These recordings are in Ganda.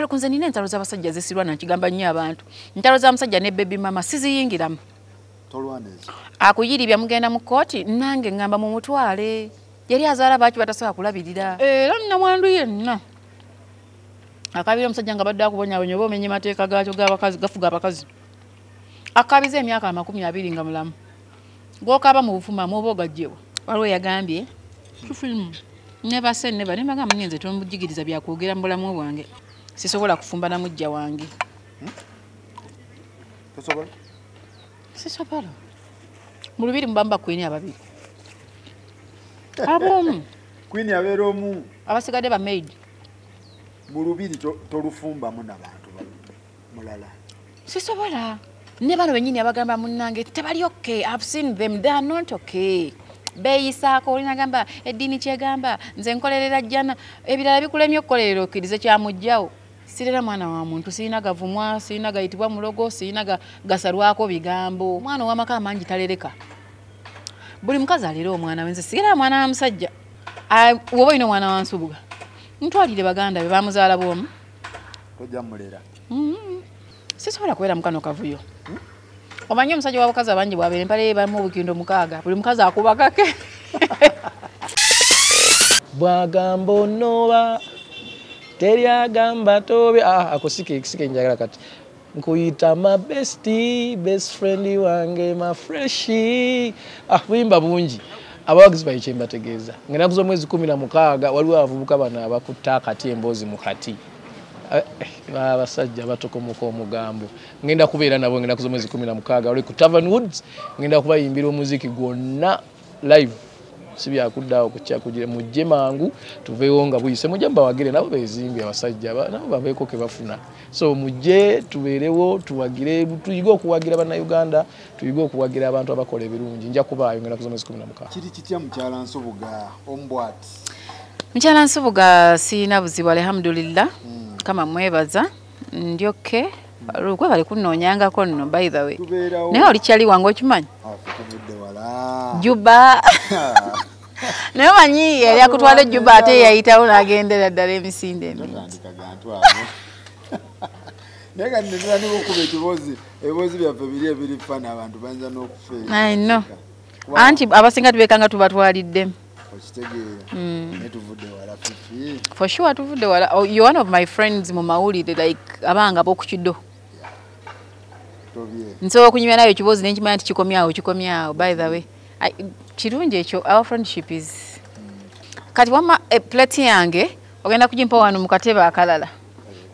kale kunze nina entalo z'abasajja zesirwa nakigamba nnyo abantu ntalo za musajja ne baby mama siziyingiramu tolwanezi akuyiribya mugenda mu kooti nange ngamba mu mutwale yali azaala baaki batasobola kulabirira era nnamwandu yenna akabira omusajja nga badde akubonyabonya oba omenye mateeka gaakyo g'abakazi gafuga abakazi akabiza emyaka 20 nga mulamu gw'okaaba mu bufuma mu oba ogajjebwa waliwo yagambye tufimu never say never nemagamba ngenze tombujigiriza byakwogera mu bulamu bwange sisobola kufumba namujja wange tosobola sisobola mu lubiri mubamba kwini ababiri abomu kwini abeera omu abasigadde ba maid mu lubiri tolufumbamu n'abantu mulala sisobola ne bano bennyini abagamba munnange tebali okay. I've seen them, they are not okay. Beyisaako olina gamba eddiini kyegamba nze nkolerera jjana ebirala bikulemye okukolerera okkirize kyamujjawo sirera mwana wa muntu sirina gavumwa sirina gayitibwa mulogo sirina gasalwako bigambo mwana ow'amaka amangi talereka buli mukazi alera omwana wenze sigera mwana wa musajja woba olina omwana wa nsubuga ntwalire baganda be bamuzaala bwomu tojja mulera sisobola kubeera mukano kavuyo omanyi omusajja w'abakazi abangi bw'abeera empale bamu obukindo 6 buli mukazi akuba kake bwagamba onoba teri agamba tobe akosike njagala kati nkuyita ma best friend wange ma freshi buyimba bungi abawagizi bayiche mbategeeza ngenda kuzo mwezi 16 waliwo abavubuka bano abakutta akati emboozi mu kati abasajja batokomuka omugambo ngenda kubeera nabo ngenda kuzo mwezi 16 wali ku Tavern Woods ngenda kubayimbira omuziki gwonna live sibyakuddawo kukyakugire mujje mangu tuveewo nga buyise mujja mbawagire nabo bezimbye abasajja nabo babeeko ke bafuna so mujje tubeerewo tuwagire tuyige okuwagira bannayuganda tuyige okuwagira abantu abakola ebirungi nja kubaayo ngenda kuzo mwezi 16 kiri kitya mukyala Nsubuga ombwati mukyala Nsubuga sina buzibu alhamdulillah kama mwebaza ndyoke rugwe bali kunonyangako nno by the way naye olikyali wange okimanyi Juba naye manyi yali akutwala Juba ate yayitawo n'agendera ddala emisinde emingi naye kati netulani okuba ebibozi byaffe biri ebirifana abantu banza n'okufeera I know anti abasinga tubekanga tubatwaliddemu for sure tuvudde wala you're one of my friends mu mawulire like abanga bokukido nso okunyumya nayo kibozi n'ekimanya nti kikomyawo by the way kirungi ekyo our friendship is kati wama plate yange ogenda kujimpa wano mu katebe akalala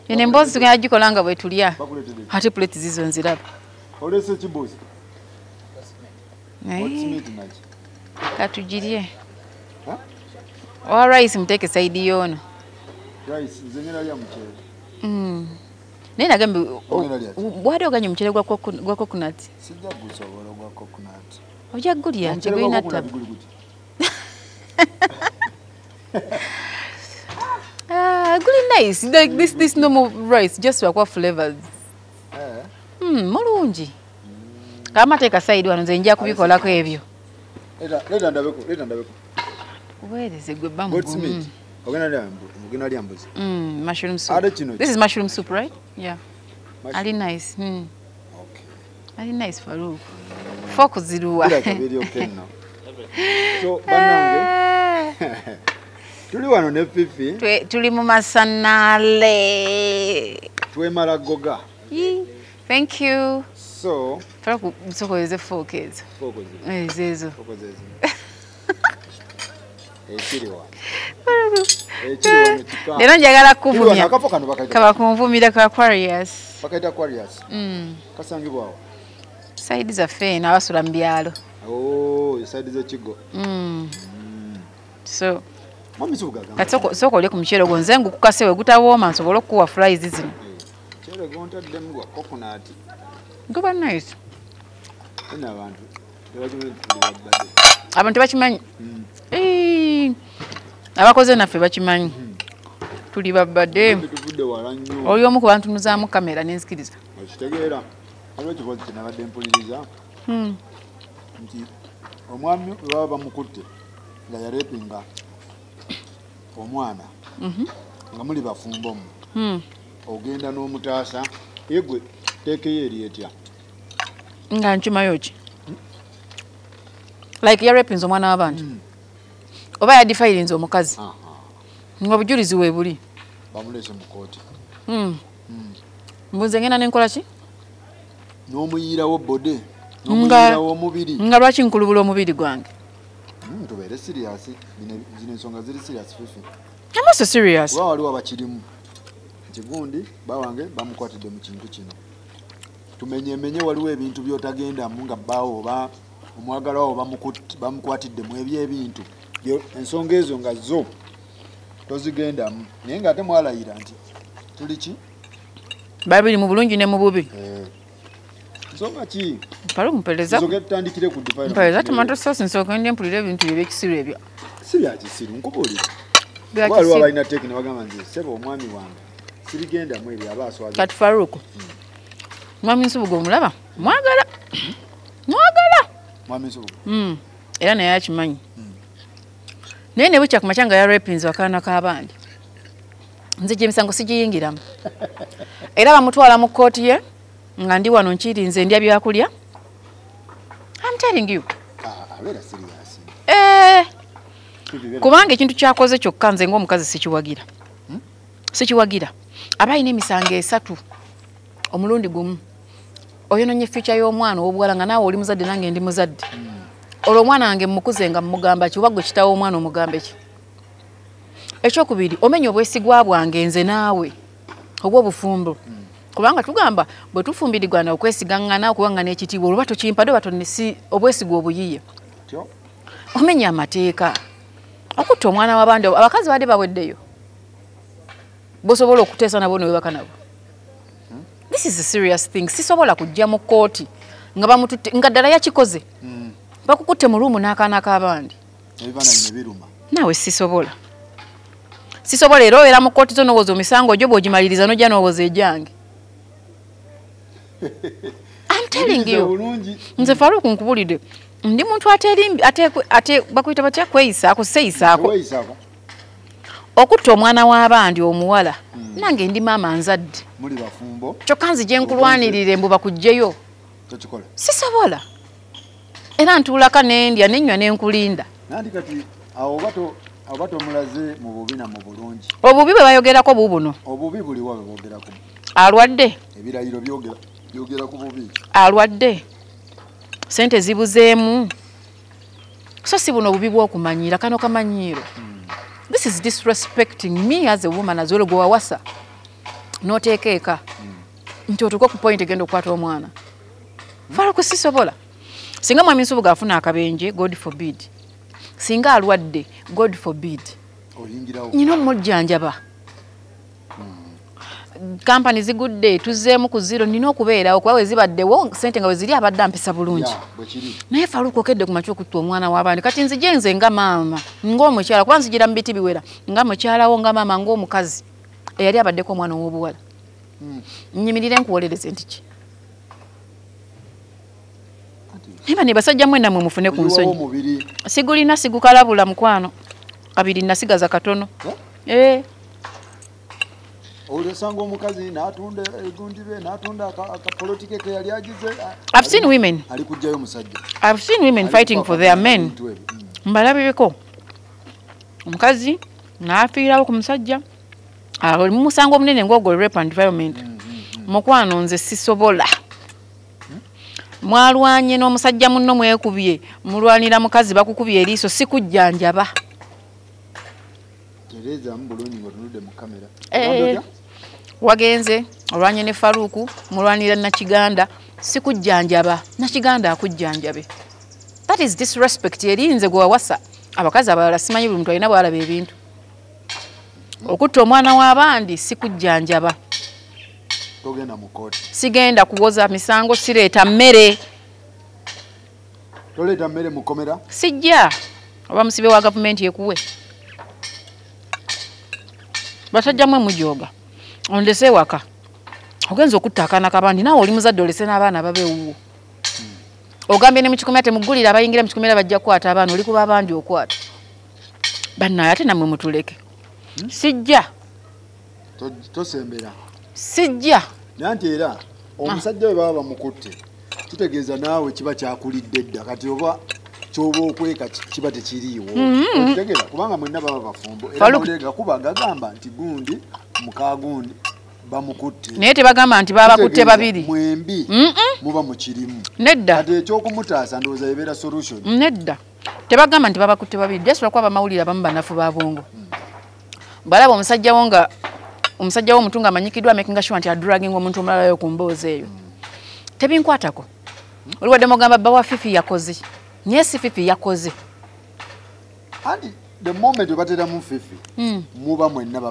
ene mbozi tugenda gikolanga bwe tulya ate plate zizo nziraba olese kibozi katujirye wa rice mteke saidi yono rice zengera lya mchele nena gambe bwade oganye mchele gwa coconut sijja gusobola gwa coconut oja gulya tebina tab guli nice like this normal rice just kwa flavors mulungi kama teka saidi wano nze njja kubikolako ebyo leta ndabeko where is it bambu ogena lyambuzi mushroom soup this is mushroom soup right yeah ali nice okay ali nice faru focus ziruwa so banange tuli wano ne Fifi tuli mu masanale twemala goga thank you so faru sokoze focus ezezo lero njagala kuvumya kaba kunvumira ka Aquarius bakaita Aquarius kasangibwawo side za fe na basula mbyalo side za kigo so mami Nsubuga soko ole ku mchero gonzengu kukasewe gutawooma nsobola kuwa fries zino chero gontadde mu coconut goba nice ina abantu bakimanyi abakoze naffe bakimanyi tuli babadde oli omu ku bantu nuzaamu kamera n'enzikiriza okitegeera waliwo ekibozi kye nabadde mpuliriza nti omwami baba bamukutte nga yarepinga omwana nga muli bafumbo mu ogenda n'omutaasa yegwe teekeyo eri etya nga nkimayo ki like yarepinze omwana w'abantu oba yadifayirinze omukazi nga obujulizi we buli bamulese mu kooti mbuze ngenda nenkola ki n'omuyiirawo bode n'omuyiirawo omubiri nga lwaki nkulubula omubiri gwange tubeere siriasi zino ensonga ziri siriasi Fifi I'm so serious kuba waliwo abakirimu nti gundi bawange bamukwatidde mu kintu kino tumenyemenye waliwo ebintu byotagendamu nga bbaawo oba omwagala wo bamukwatidde mu ebyebintu ensonga ezo nga zo tozigendamu naye nga ate mwalayira nti tuli ki babiri mu bulungi ne mu bubi nsonga ki palo mpeleza tutandikire ku define mpeleza tomato sauce nsooka ndi mpulira ebintu ebyekisiru ebyo si bya kisiru nkubuulira waliwo abalina teeki ne bagamba nti sebo omwami wange sirigendamu ebyo aba aswaza kati Faruku mwami Nsubuga omulaba mwagala mwami Nsubuga era naye akimanyi naye ne bukya ku makya nga yarepinze wakaana k'abandi nze gye emisango sigiyingiramu era bamutwala mu kkooti ye nga ndi wano nkirinze ndya byakulya I'm telling you abeera siriasi kubanga ekintu kyakoze kyokka nze ng'omukazi sikiwagira aba alina emisango 3 omulundi gumu oyononye ficha y'omwana ow'obuwala nga naawe oli muzadde nange ndi muzadde olwo omwana wange mmukuze nga mmugamba ki oba gwe kitaawo omwana omugambe ki ekyokubiri omenya obwesigwa bwange nze naawe obw'obufumbo kubanga tugamba bwe tufumbirirwana okwesigaŋŋana okubanga n'ekitiibwa olwo batokimpadde oba tonesi obwesigwa obuyiye omenya amateeka okutta omwana w'abandi abakazi badde baweddeyo bosobola okuteesa nabo newebaka nabo this is a serious thing sisobola kujja mu kkooti nga bamututte nga ddala yakikoze bakukutte mu luumu n'akaana k'abandi naawe sisobola era obeera mu kkooti zo n'owooza omisango gyo bw'ogimaliriza n'ojja n'owooza ejjange I'm telling you nze Faruku nkubulidde ndi muntu ate bakuyita batya kweyisaako seyisaako okutta omwana w'abandi omuwala nange ndi maama nzadde muli bafumbo kyokka nzije nkulwanirire mbu bakugjeyo sisobola era ntuulaka n'endya n'ennywa n'enkulinda nandi kati awo bato mulaze mu bubi na mu bulungi obubi bwe bayogerako bubuno obubi buli wabe boogerako alwadde ebirayiro byogera ku bubi alwadde sente zibuzeemu so si buno obubi bw'okumanyira kano kamanyiiro this is disrespecting me as a woman as well gwe wawasa n'oteeka eka nti otuuke ku point egenda okukwata omwana Faruku sisobola singa mwami Nsubuga afuna akabenje God forbid singa alwadde God forbid nyina omujjanjaba kampani zigudde tuzzeemu ku zero nina okubeerawo kuba we zibaddewo sente nga we ziri abadde ampisa bulungi naye Faruku okedde ku makya okutta omwana w'abandi kati nzije nze nga maama ng'omukyala kuba nzijira mu biti biwera nga mukyalawo nga maama ng'omukazi eyali abaddeko omwana ow'obuwala nyimirire nkuwolereze nti ki niba ne basajja mwenda mwe mufune ku nsonyi sigulina sigukalabula mukwano abiri nasigaza katono olesanga omukazi n'atunda egundi be n'atunda akapolitike ke yali agize I've seen women ali kujjayo musajja I've seen women fighting for their men mbalabireko omukazi n'afiirawo ku musajja oli mu musango omunene ng'ogwo rape and environment mukwano nze sisobola mwalwanye n'omusajja munno mwekubye mulwanira mukazi bakukubye eriiso sikujjanjaba tereza mbulungi ngotunudde mu kamera wagenze olwanye ne Faruku mulwanira Nakiganda sikujjanjaba Nakiganda akujjanjabe that is disrespect erinze gwe wawasa abakazi abalala simanyi buli muntu alina bwalaba ebintu okutta omwana w'abandi sikujjanjaba togenda mu kooti sigenda kuwoza misango sireeta mmere toleeta mmere mu komera sijja oba musibe wa gavumenti ekuwe basajjamu emujoga ondese waka ogenza okutta akaana kabandi naawe oli muzadde olese n'abaana babeewuwo ogambye ne mu kikomera temuggulira abayingira mu kikomera bajja kukwata abaana oli kuba abandi okwata bannaye ate nammwe mutuleke sijja tosembera sijja nanti era omusajja we baba bamukutte kitegeeza naawe kiba kyakulidde dda kati oba kyoba okweka kiba tekiriiwo okitegeera kubanga mwenna baba bafumbo era mawulire kuba gagamba nti gundi mukagundi bamukutte naye tebagamba nti baba bakutte babiri mwembi muba mukirimu nedda kati ekyokumutaasa ndowooza ebeera solution nedda tebagamba nti baba bakutte babiri just lwakuba bamawulire abamu banafu ba bongo balaba omusajja wo nga omusajja wo omutunga amanyikiddwa making sure nti adragging omuntu omulala yo ku mboozi eyo tebinkwatako oliwadde mugamba bba wa Fifi yakoze naye si Fifi yakoze anti the moment webateramu Fifi muba mwenna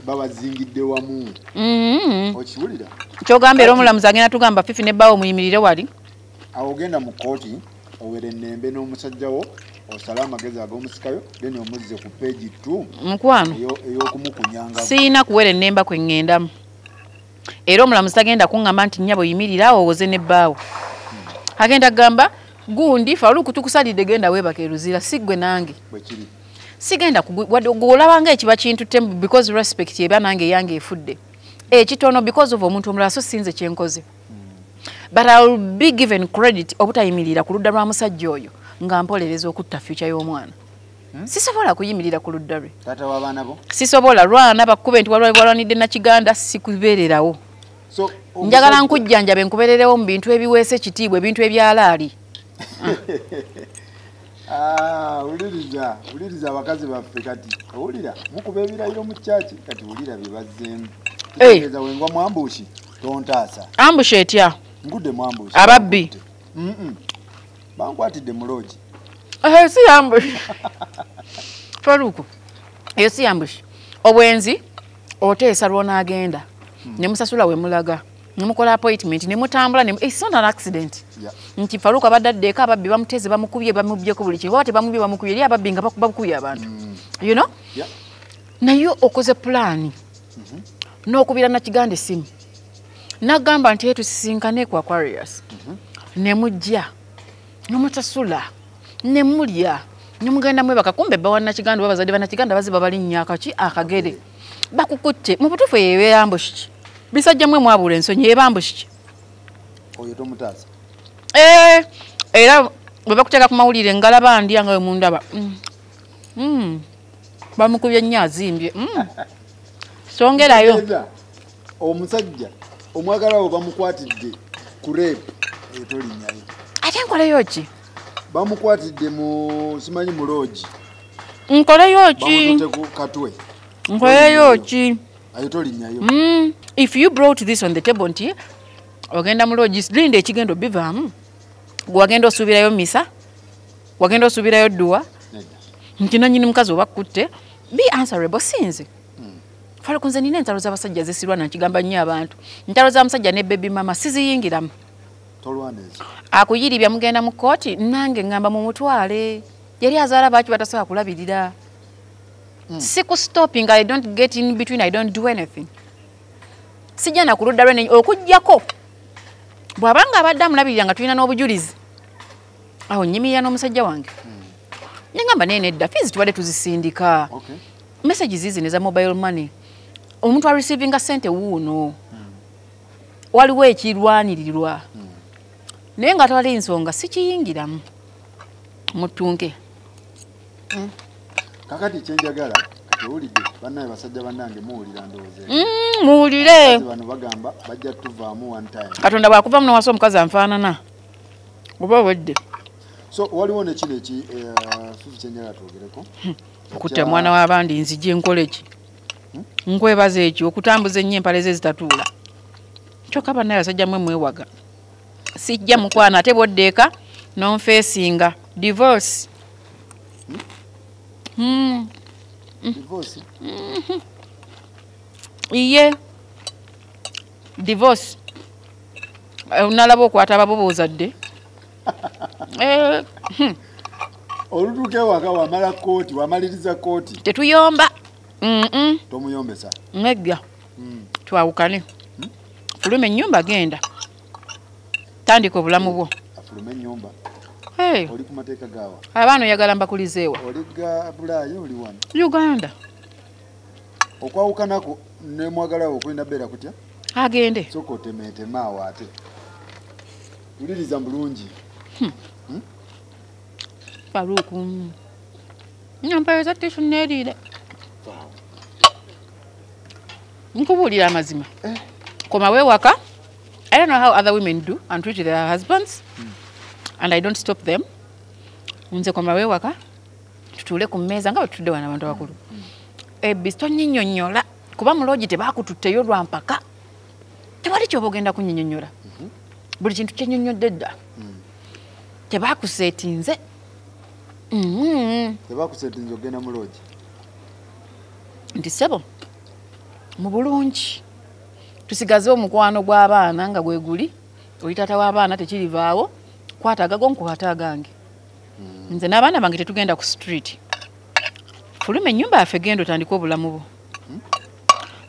babazingidde wamu okiwulira kyogamba era omulamuzi agenda tugamba Fifi ne bbaawo muyimirire wali awo ogenda mu kooti owere ennembe n'omusajja wo osala amagezi ag'omusikayo then omuzze ku page 2 mukwano ey'okumukunyanga siina kuwera ennemba kwe ŋŋendamu era omulamuzi tagenda kuŋŋamba nti nnyabo yimirira owoze ne bbaawo agenda kugamba gundi fa olukutukusalidde genda weebaka eruzira siggwe nange bwekiri sigenda olabanga ekiba kintutte because respect eba nange yange efudde ekitono because of omuntu omulala so sinze kyenkoze but I will be given credit obutayimirira ku ludda lwa musajja oyo nga mpolereza okutta future y'omwana sisobola kuyimirira ku ludda lwe taata w'abaana bo sisobola lwana bakkube nti walwanidde nakiganda sikubeererawo so njagala nkujjanjabe nkubeererewo mu bintu ebiweesa ekitiibwa ebintu ebyalaali uliriza abakazi baffe kati owulira mukuba ebirayiro mu kyaki kati wulira bye bazzeemu eza wengwa mu ambushi tontaasa ambushi etya ngudde mu ambushi ababbi bankwatidde mu loogi si ambushi faluku eyo si ambushi obwenzi oteesa lwonaagenda ne musasula we mulaga ne mukola appointment ne mutambula it's not an accident nti faluku abadde addeeko ababbi bamuteeze bamukubye bamubyeko buli kintu oba tebamubye bamukubye eri ababbi nga bakubye abantu you know naye okoze pulaani n'okubira nakiganda essimu nagamba nti tusisinkane ku Aquarius ne mujja nomutasula ne mulya ne mugenda mwebaka kumbe bba wanakiganda babazadde banakiganda baziba balinnya akaki akagere bakukutte mu butuufu yeebeera ambushi bisajja mwe mwabula ensonyi eba ambushi oyo tomutaasa era bwe bakuteeka ku mawulire ngalaba ndya nga we mundaba bamukubye nnyo azimbye songerayo omusajja omwagalawo bamukwatidde ku reepu etolinyayo ate nkoleyo ki bamukwatidde mu simanyi mu loogi nkoleyo ki katwe nkoleyo ki ayetolinyayo if you brought this on the table nti ogenda mu loogi linda ekigendo bivaamu wagenda osuubirayo misa wagenda osuubirayo dduwa nti nanyini mukazi obakutte be answerable sinze faluku nze nina entalo z'abasajja zesirwa nakigamba nnyo abantu entalo z'amusajja ne baby mama siziyingiramu akuyiribya mugenda mu kooti nange ngamba mu mutwale yali azaala baaki batasobola kulabirira siku stopping I don't get in between I don't do anything sijja nakuludda lwe okujjako bw'abanga abadde amulabirira nga tulina n'obujulizi awo nyimirira n'omusajja wange nengamba naye nedda fees tubadde tuzisindika messages zizi neza mobile money omuntu areceiving sente wuuno waliwo ekirwanirirwa naye nga tawali nsonga sikiyingiramu mutunke kakati kyenjagala owulidde bannaye basajja bannange muwulira ndowooza muwulire bano bagamba bajja tuvaamu one time katonda bw'akuva muno wasi omukazi anfaanana oba wedde so waliwo nekino eki Fifi kyenjagala twogereko okutta mwana w'abandi nzijje nkole ki nkwebaza ekyo okutambuza ennyo empale ze zitatuula kyokka bannaye basajja mwe mwewaga sijja mukwana ate boddeeka nonfeesinga divorce divorce iye divorce unalaba okwata ababobozadde olutuuka ewaka wamala kooti wamaliriza kooti tetuyomba tomuyombesa negga twawukane fuluma ennyumba genda tandika obulamu bwo afuluma ennyumba oli ku mateeka gaawa abaana oyagala mbakulizeewa oli ga bulaayi oli wano Uganda okwawukanako ne mwagalawo okulina beera kutya agende soka otemeetema awo ate wuliriza bulungi Faruku nyampayeza tishu neeriire nkubuulira amazima koma weewaka. I don't know how other women do and treat their husbands and I don't stop them. Nze koma weewaka tutuule ku mmeeza nga bwe tutudde wana abantu abakulu ebbisi tonnyinnyonnyola kuba mu loogi tebaakututteyo lwa mpaka tewali kyoba ogenda kunnyinnyonnyola buli kintu kyennyonnyodde dda tebaakuseetinze tebakuseetinze ogenda mu loogi nti ssebo mu bulungi tusigaze omukwano gw'abaana nga gwe guli oli taata w'abaana tekirivaawo kwata agago nkukwata agange nze n'abaana bange tetugenda ku street fuluma ennyumba yaffe genda otandika obulamu bwo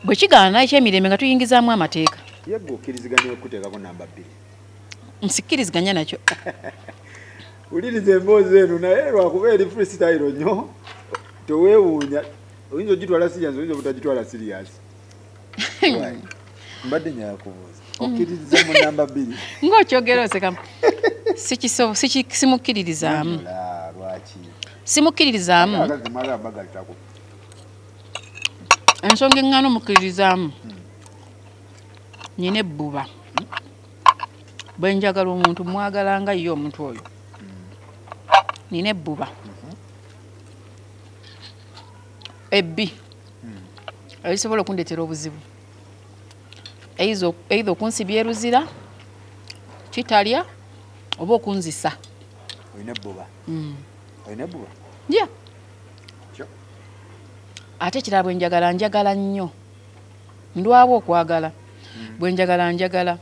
bwe kigaana ekyemirembe nga tuyingizaamu amateeka yegwe okkiriziganya okuteekako namba 2 nsikkiriziganya nakyo wuliriza emboozi eno naye lwakuba eri freestyle nnyo teweewuunya oyinza ogitwala sirias oyinza obutagitwala sirias mbadde nyakubuuza okkiririza mu namba 2 ng'okyogera osekamu simukkiririzaamu lwaki simukkiririzaamu ensonga eŋŋaana omukkiririzaamu nyina ebbuba bwe njagala omuntu mwagala nga ye omuntu oyo nina ebbuba ebbi erisobola okundeetera obuzibu eitha okunsibya eruzira kitalya oba okunzisa olina ebbuba olina ebbuba ya ate ekirala bwe njagala nnyo ndwawo okwagala bwe njagala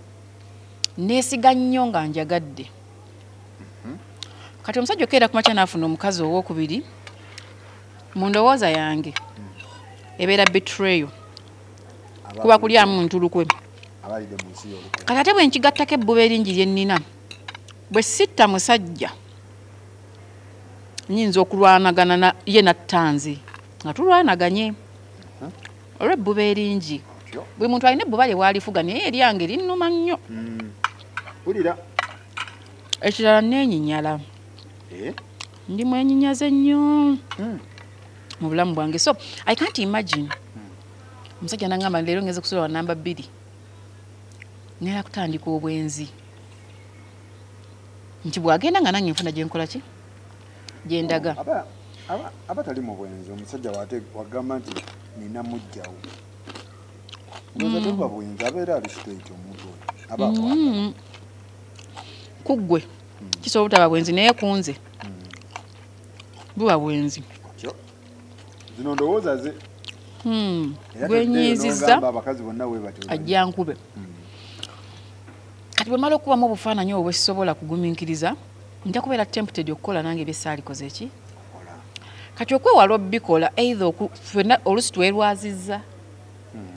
neesiga nnyo nga njagadde kati omusajja okeera kumakya naafuna omukazi owokubiri mu ndowooza yange ebeera betrayo kuba kulyamu ntulukwe kati ate bwe nkigattako ebbuba eringi lye nnina bwe sitta musajja nnyinza okulwanagana ye nattanze nga tulwanaganye olw'ebbuba eringi buli muntu alina ebbuba lye waalifuga naye eryange linnuma nnyo ekirala neenyinyala ndi mwenyinyaze nnyo mu bulamu bwange so I can't imagine omusajja nangamba leero ngeze kusula wa namba 2 nera kutandika obwenzi nti bwagenda nga nange nfuna gyenkola ki gyendaga abatali mu bwenzi omusajja wagamba nti nina mujjawo ndoza tuba bwenzi abeera ali straight omuntu oyo kuggwe kisobola obutaba bwenzi naye kunze buba bwenzi zino ndowooza ze gwenyiizizza ajja nkube kati bwe mala okubamu obufaananyi obwo bwekisobola kugumiikiriza nja kubeera tempted okukola nange ebyesaalikoze eki kati okwewala obbikola either fenna oluusi twerwazizza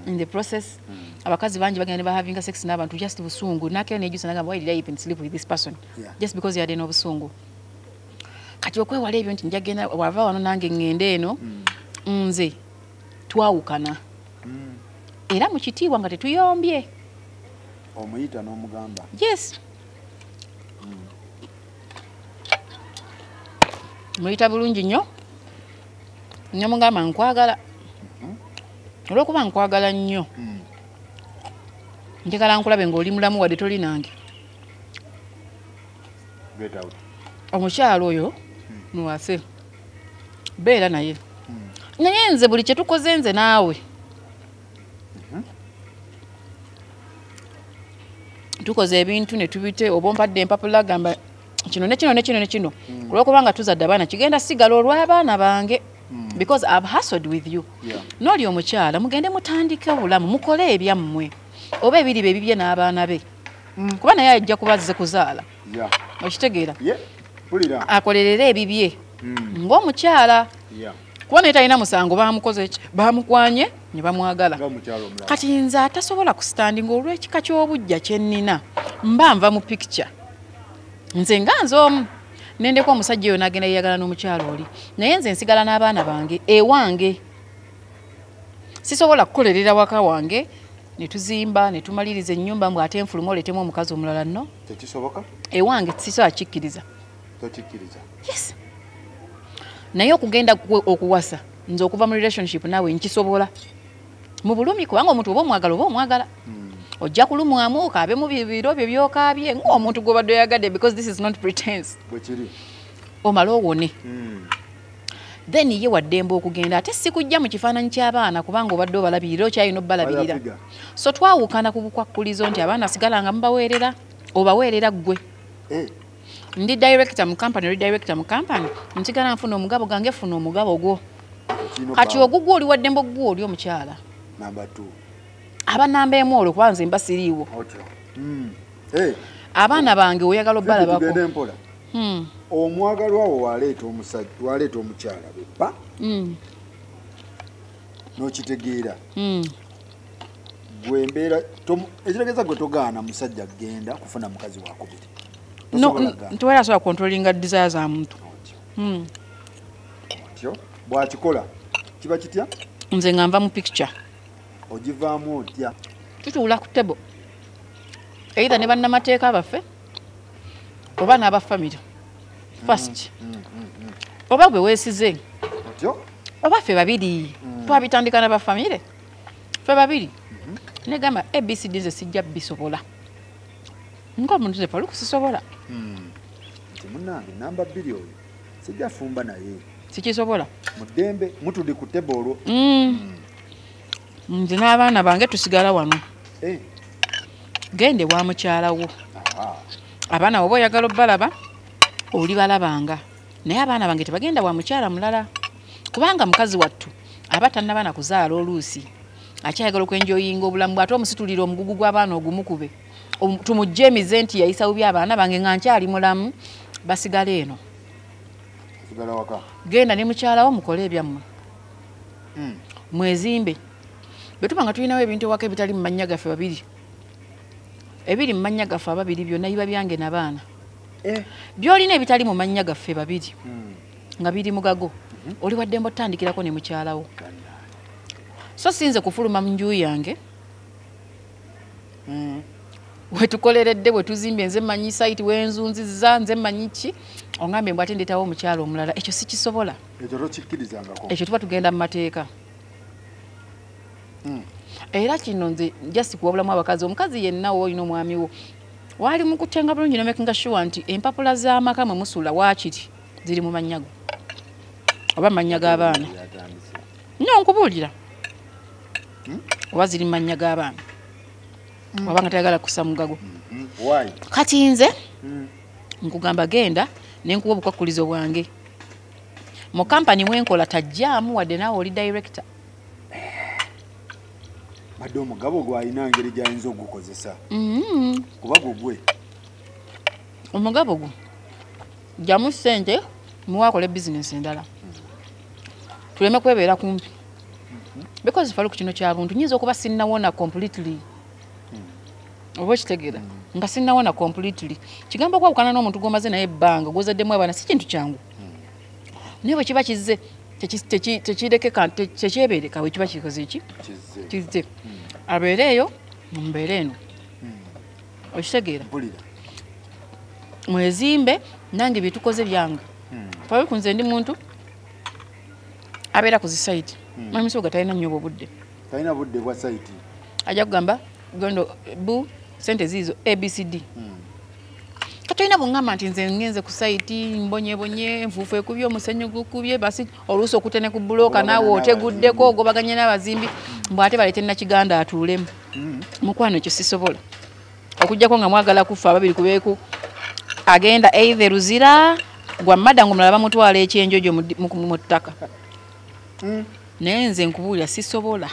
in the process abakazi bangi bagenda ne bahavinga sex n'abantu just busungu nakera nejusa nagamba why did I even sleep with this person just because he had n'obusungu kati okwewala ebyo nti njagenda wava wano nange ngende eno nze twawukana era mu kitiibwa nga tetuyombye omuyita n'omugamba yes muyita bulungi nnyo nyamugamba nkwagala olw'okuba nkwagala nnyo njagala nkulabe ng'oli mulamu wadde toli nange omukyalo oyo muwase beera naye naye nze buli kye tukoze nze naawe tukoze ebintu ne tubite oba ompadde empapula gamba kino ne kino ne kino ne kino olw'okubanga tuzadde abaana kigenda sigala olw'abaana bange because I've hustled with you n'oli omukyala mugende mutandike obulamu mukole ebyammwe oba ebiri be bibye n'abaana be kuba naye ajja kuba azze kuzaala okitegeera akolerere ebibye ng'omukyala kuba naye talina musango bamukoze eki bamukwanye ne bamwagala kati nze atasobola kusitandinga olw'ekika ky'obujja kye nnina mba nva mu picture nze nga nze omu nendeko omusajja oyo n'agenda yeyagala n'omukyalo oli naye nze nsigala n'abaana bange ewange sisobola kukolerera waka wange ne tuzimba ne tumaliriza ennyumba mbw ate enfuluma oletemu omukazi omulala nno tekisoboka ewange sisobola kikkiriza tokikkiriza yes naye okugenda okuwasa nze okuva mu relationship naawe nkisobola mu bulumi kubanga omuntu oba omwagala ojja kulumwamu okaabe mu biro byo byokaabye ng'omuntu gw'obadde oyagadde because this is not pretense bwe kiri omala owone then ye waddemba okugenda ate si kujja mu kifaananyi ky'abaana kubanga obadde obalabirira okyalina obbalabirira so twawukana ku bukwakkulizo nti abaana sigalanga mubaweerera obaweerera ggwe ndi director mu company oli director mu company nsigala nfuna omugabo gange funa omugabo gwo kati ogugwo oli waddemba ogugwo oli omukyala number 2 abanamba emu olwo kuba nze mba siriiwo abaana bange oyagala obbalabako omwagalwa wo waleeta omukyala beppa n'okitegeera gwembeera ekitegeeza gwe togaana musajja genda kufuna mukazi wakubiri ntiwera asobola controllinga desire za muntu otyo bwakikola kiba kitya nze nga nva mu picture ogivaamu otya tutuula ku tebo either ne bannamateeka baffe oba n'abafamire first oba gwe weesize oba ffe babiri twabitandika n'abafamire ffe babiri negamba abcd nze sijja bisobola ng'omuntu tepalu kusisobola nti munnange namba 2 oyo sijja fumba naye sikisobola mu ddembe mutuli ku tebo olwo nze n'abaana bange tusigala wano gende wa mukyalawo abaana oba oyagala obbalaba oli balabanga naye abaana bange tebagenda wa mukyala mulala kubanga mukazi wattu aba tannabana kuzaala oluusi akyayagala okwenjoyinga obulamu bw'ate omusitulira omugugu gw'abaana ogumukube tumugje emize nti yayisa bubi abaana bange nga nkyali mulamu basigala eno genda ne mukyalawo mukole ebyammwe mwezimbe betuba nga tulinawo ebintu ewaka ebitali mu mannya gaffe babiri ebiri mu mannya gaffe ababiri byonna biba byange n'abaana byolina ebitali mu mannya gaffe babiri nga biri mugago oli waddemba otandikirako ne mukyalawo so sinze kufuluma mu nju yange wetukoleredde bwetuzimbye nze mmanyi site wenzunzizza nze mmanyi ki ongambe mbw ate ndeetawo omukyalo omulala ekyo sikisobola ekyo tuba tugenda mu mateeka era kino nze just kuwabulamu abakazi omukazi yenna woolina omwami wo waali mukutenga bulungi nomakinga sure nti empapula z'amaka mwe musula waakiri ziri mu mannya go oba mannya g'abaana nyo nkubuulira oba ziri mu mannya g'abaana oba nga tayagala kussa mugago kati nze nkugamba genda nenkuwa obukwakulizo bwange mu kampani mwenkola tajjaamu wadde naawe oli director badde omugabo gwalina ngeri gyayinza ogukozesa kuba gugwe omugabo gwo jjamu ssente muwaakola ebizinesi endala tuleme kwebeera kumpi because falu ku kino kyabuntu nyinza okuba sinnawona completely oba okitegeera nga sinnawona completely kigambo kwawukana n'omuntu gwomaze naye ebbanga gwozaddemu abaana si kintu kyangu naye bwe kiba kizze tekyebeereka bwe kiba kikoze eki kizze abeere eyo mumbeere eno okitegeera mwezimbe nange byetukoze byange fawe ku nze ndi muntu abeera ku zisaiti mamisoga talina nnyo obudde talina budde bwa saiti ajja kugamba gondo bu sente ziizo abcd katolina bungamba nti nze ngenze ku saiti mbonyebonye enfuufu ekubye omusenyu gukubye basi oluusi okutene ku bulooka naawe oteguddeko ogobaganye n'abazimbi mbw ate baleete nakiganda atuulemu mukwano ekyo sisobola okuggyako nga mwagala kufa ababiri kubeeku agenda either ruzira gwa madda ng'omulala bamutwala ekyenjojo mu ttaka naye nze nkubuulira sisobola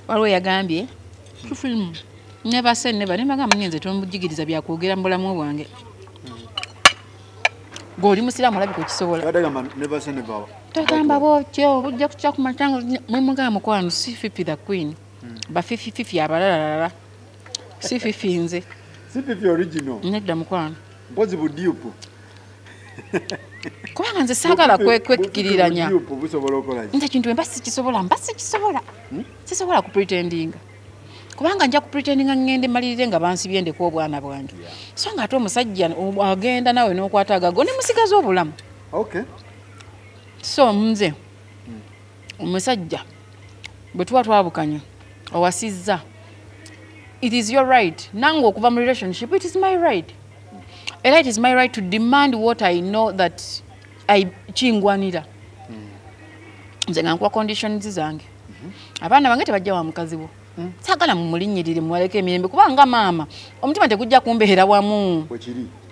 waliwo yagambye tufilimu nebase neba nebagamba ngenze tomujigiriza byakwogera mu bulamu bwange goli musiraamu olabika okisobola togamba bwotyo bujja kukya ku matanga mwemugamba mukwano si Fifi the queen ba Fifi abalalala si Fifi nze si Fifi original nedda mukwano mpozi budiupu kubanga nze saagala kwekiriranya busobola okola nze kintu mba sikisobola sisobola kupretendinga kubanga nja kupretendinga ngende malirire nga bansibye ndeko obwana bwange so nga ate omusajja agenda nawe n'okwata agago ne musigaza obulamu so nze omusajja bwe tuba twabukanya owasizza it is your right nange okuva mu relationship it is my right era it is my right to demand what I know that kingwanira nze nga nkuwa conditions zange abaana bange tebajja wa mukazi bo saagala mumulinnyirire muwaleko emirembe kubanga maama omutima tegujja kumbeera wamu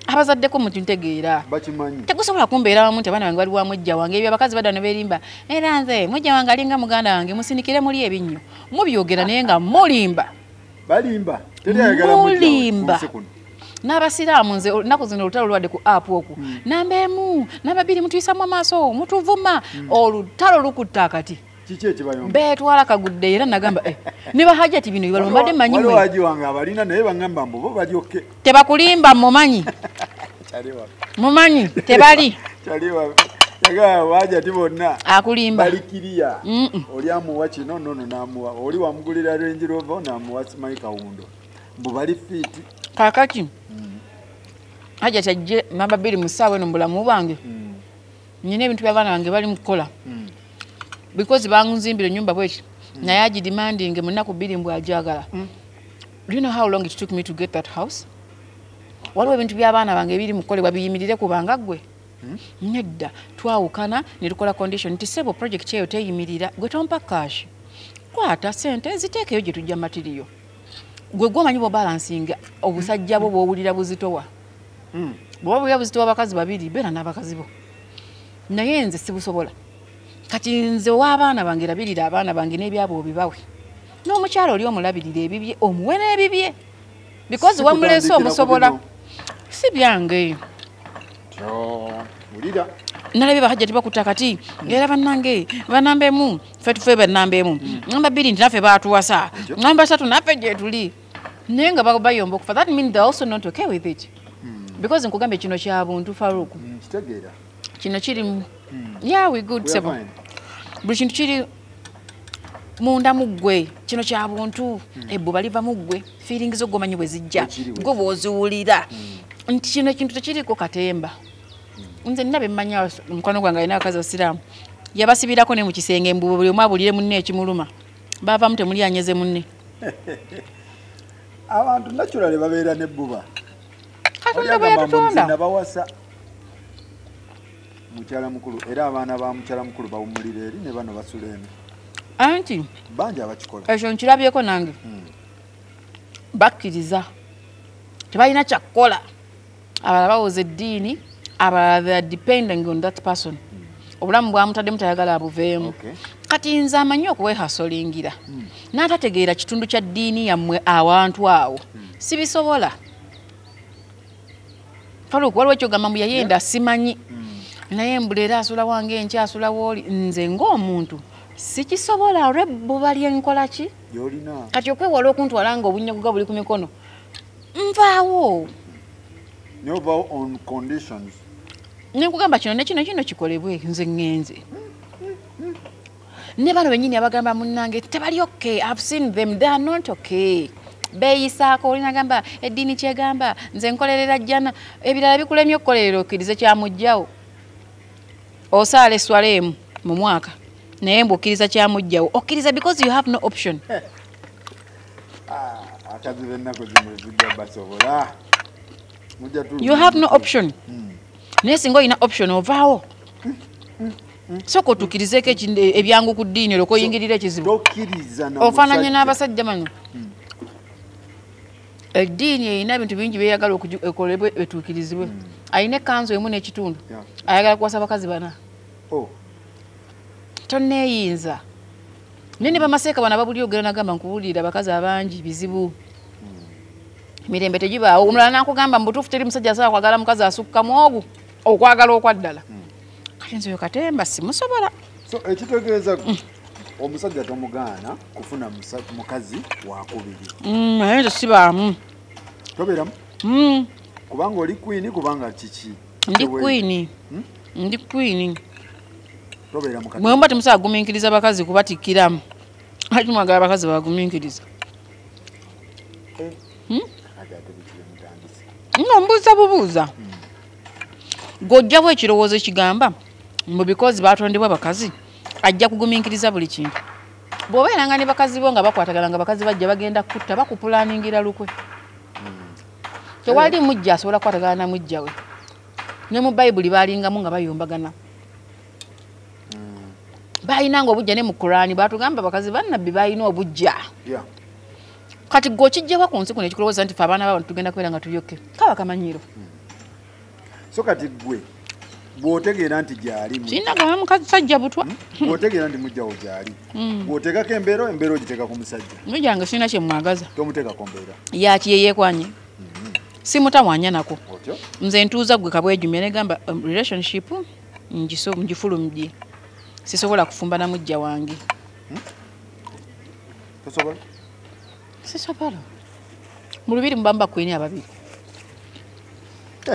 abazaddeko mutuntegeera tegusobola kumbeera wamu nti abaana bange bali wa mujja wange ebyo abakazi badda ne beerimba era nze mujja wange alinga muganda wange musinikire muli ebinnyo mubyogera naye nga mulimba n'abasiraamu nze nnaku zino olutalo lwadde ku apu oku namba emu namba bbiri mutuyisamu amaaso mutuvuma olutalo lukutta akati beetwala kagudde era nagamba ne bahajati bino bibaluma mbadde mmanyi tebakulimba mumanyi tebali wajati bonna akulimba balikiriya oli amuwa kino nono namuwa oli wamugulira Range Rover namuwa Simanyi Kawundo mbu bali fiti kakaki hajati ajje namba bbiri mu ssaawa eno mu bulamu bwange nyina ebintu by'abaana bange bali mu kukola because bangunzimbira ennyumba bweki naye agidemanding mu nnaku bbiri mbw ajagala. Do you know how long it took me to get that house? Waliwo ebintu by'abaana bange ebiri mu kukolebwa biyimirire kubanga ggwe nedda twawukana ne tukola condition nti sebo project eyo teyimirira gwe tompa cash kwata sente ziteekeyo gye tujja material gwe gwomanyi bwo balansinga obusajja bwo bwowulira buzitowa bw'oba bulira buzitowa abakazi babiri beera n'abakazi bo naye nze sibusobola kati nze w'abaana bange labirira abaana bange n'ebyabo obibawe n'omukyala oli omulabirira ebibye omuwe n'ebibye because wamuleese omusobola si byange nalabye bahajjati bakuta kati era bannange banambemu ffe tufe bannambemu ngamba bbiri nti naffe baatuwasa ngamba satu naffe gye tuli naye nga bayomba okufa that means they're also not okay with it because nkugambye kino kya buntu Faruku kino kiri yeah we good sebo buli kintu kiri munda muggwe kino kya buntu ebbuba liva muggwe feelings zo gomanyi bwe zijja gwe bw'oziwulira nti kino ekintu tekiriko katemba nze nnabe mmanya omukwano gwange alina abakazi basiraamu yabasibirako ne mu kisenge mbu buli omu abulire munne ekimuluma baavaamu temuli anyeze munne abantu naturally babeera n'ebbuba katonda bwe yatutonda nabawasa mukyala mukulu era abaana ba mukyala mukulu bawumulira eri ne bano basula eno anti bangi abakikola ekyo nkirabyeko nange bakkiriza tebalina kyakukola abalala bawoza eddiini abalala they are depending on that person obulamu bwamutadde mutayagala abuveemu kati nze amanyi okuwehasolingira n'atategeera kitundu kya ddiini yammwe awantu awo sibisobola Faruku waliwo ekyogamba mbu yayenda simanyi naye mbulera asula wange enkya asula wooli nze ng'omuntu sikisobola olw'ebbuba lyenkola ki kati okwewala okuntwala nga obunyaguga buli ku mikono nvaawo novao on conditions nekugamba kino nekino kikolebwe nze ngenze ne bano bennyini abagamba munnange tebali okay I've seen them they are not okay beeyisaako olina gamba eddiini kyegamba nze nkolerera jjana ebirala bikulemye okukolerera okkirize kyamujjawo osaala eswala emu mu mwaka naye mbu okkiriza kyamujjawo okkiriza because you have no option akazi b'ennaku zino zijja basobola you have no option naye singa olina option ovaawo sooka otukkirizeeko ebyangu ku ddiini olwo koyingirira ekizibu ofaananye n'abasajja bano eddiini erina ebintu bingi byeyagala ekolebwe etuukirizibwe alina ekkanzu emu n'ekitundu ayagala kuwasa abakazi bana tonneeyinza naye ne bamaseeka bano ababuli ogera nagamba nkuwulira abakazi abangi bizibu mirembe tegibaawo omulala nakugamba mbutuufu teri musajja asobola kwagala mukazi asukka mwogu okwagala okwaddala kati nze oyo katemba simusobola so ekitegeeza omusajja tomugaana kufuna mukazi wakubiri naye nze sibaamu tobeeramu kubanga oli kwini kubanga kiki ndi kwini Ndi queen. Tobeera mukati. Mwemba temusa guminkiriza bakazi kubatikiramu. Ati mwagala bakazi baguminkiriza. Mbuuza bubuuza. Gojja bwe kirowoozo kigamba mbu because batondebwa bakazi ajja kuguminkiriza buli kintu. Bw'obeeranga ne bakazi bo nga bakwatagana nga bakazi bajja bagenda kutta bakupulaningira lukwe. Tewali mujja asobola kukwatagana na mujja we. Ne mu Bayibuli baalingamu nga bayombagana. Bayinanga obujja ne mu Qur'ani batugamba bakazi bannabbi bayina obujja. Yeah. Kati gwe kijjewa ku nsi kuno ekikulowooza nti fe abaana b'abantu tugenda kubeera nga tulyoke. Kaba kamanyiro. So kati gwe bw'otegeera nti gyali kinagamba mukazi sajja butwa. bw'otegeera nti mujjawo gyali bw'oteekako embeera ogiteeka ku musajja. Mujjange sirina kye mwagaza. Tomuteekako mbeera. Yaki yeyeekwanye. Simutamwanya nako. Otyo? Nze ntuuza gwe kabwejumya negamba relationship ngifulumye. Sisobola kufumba na mujja wange. Tosobola? Sisobola. Mu lubiri mubamba kwini ababiri.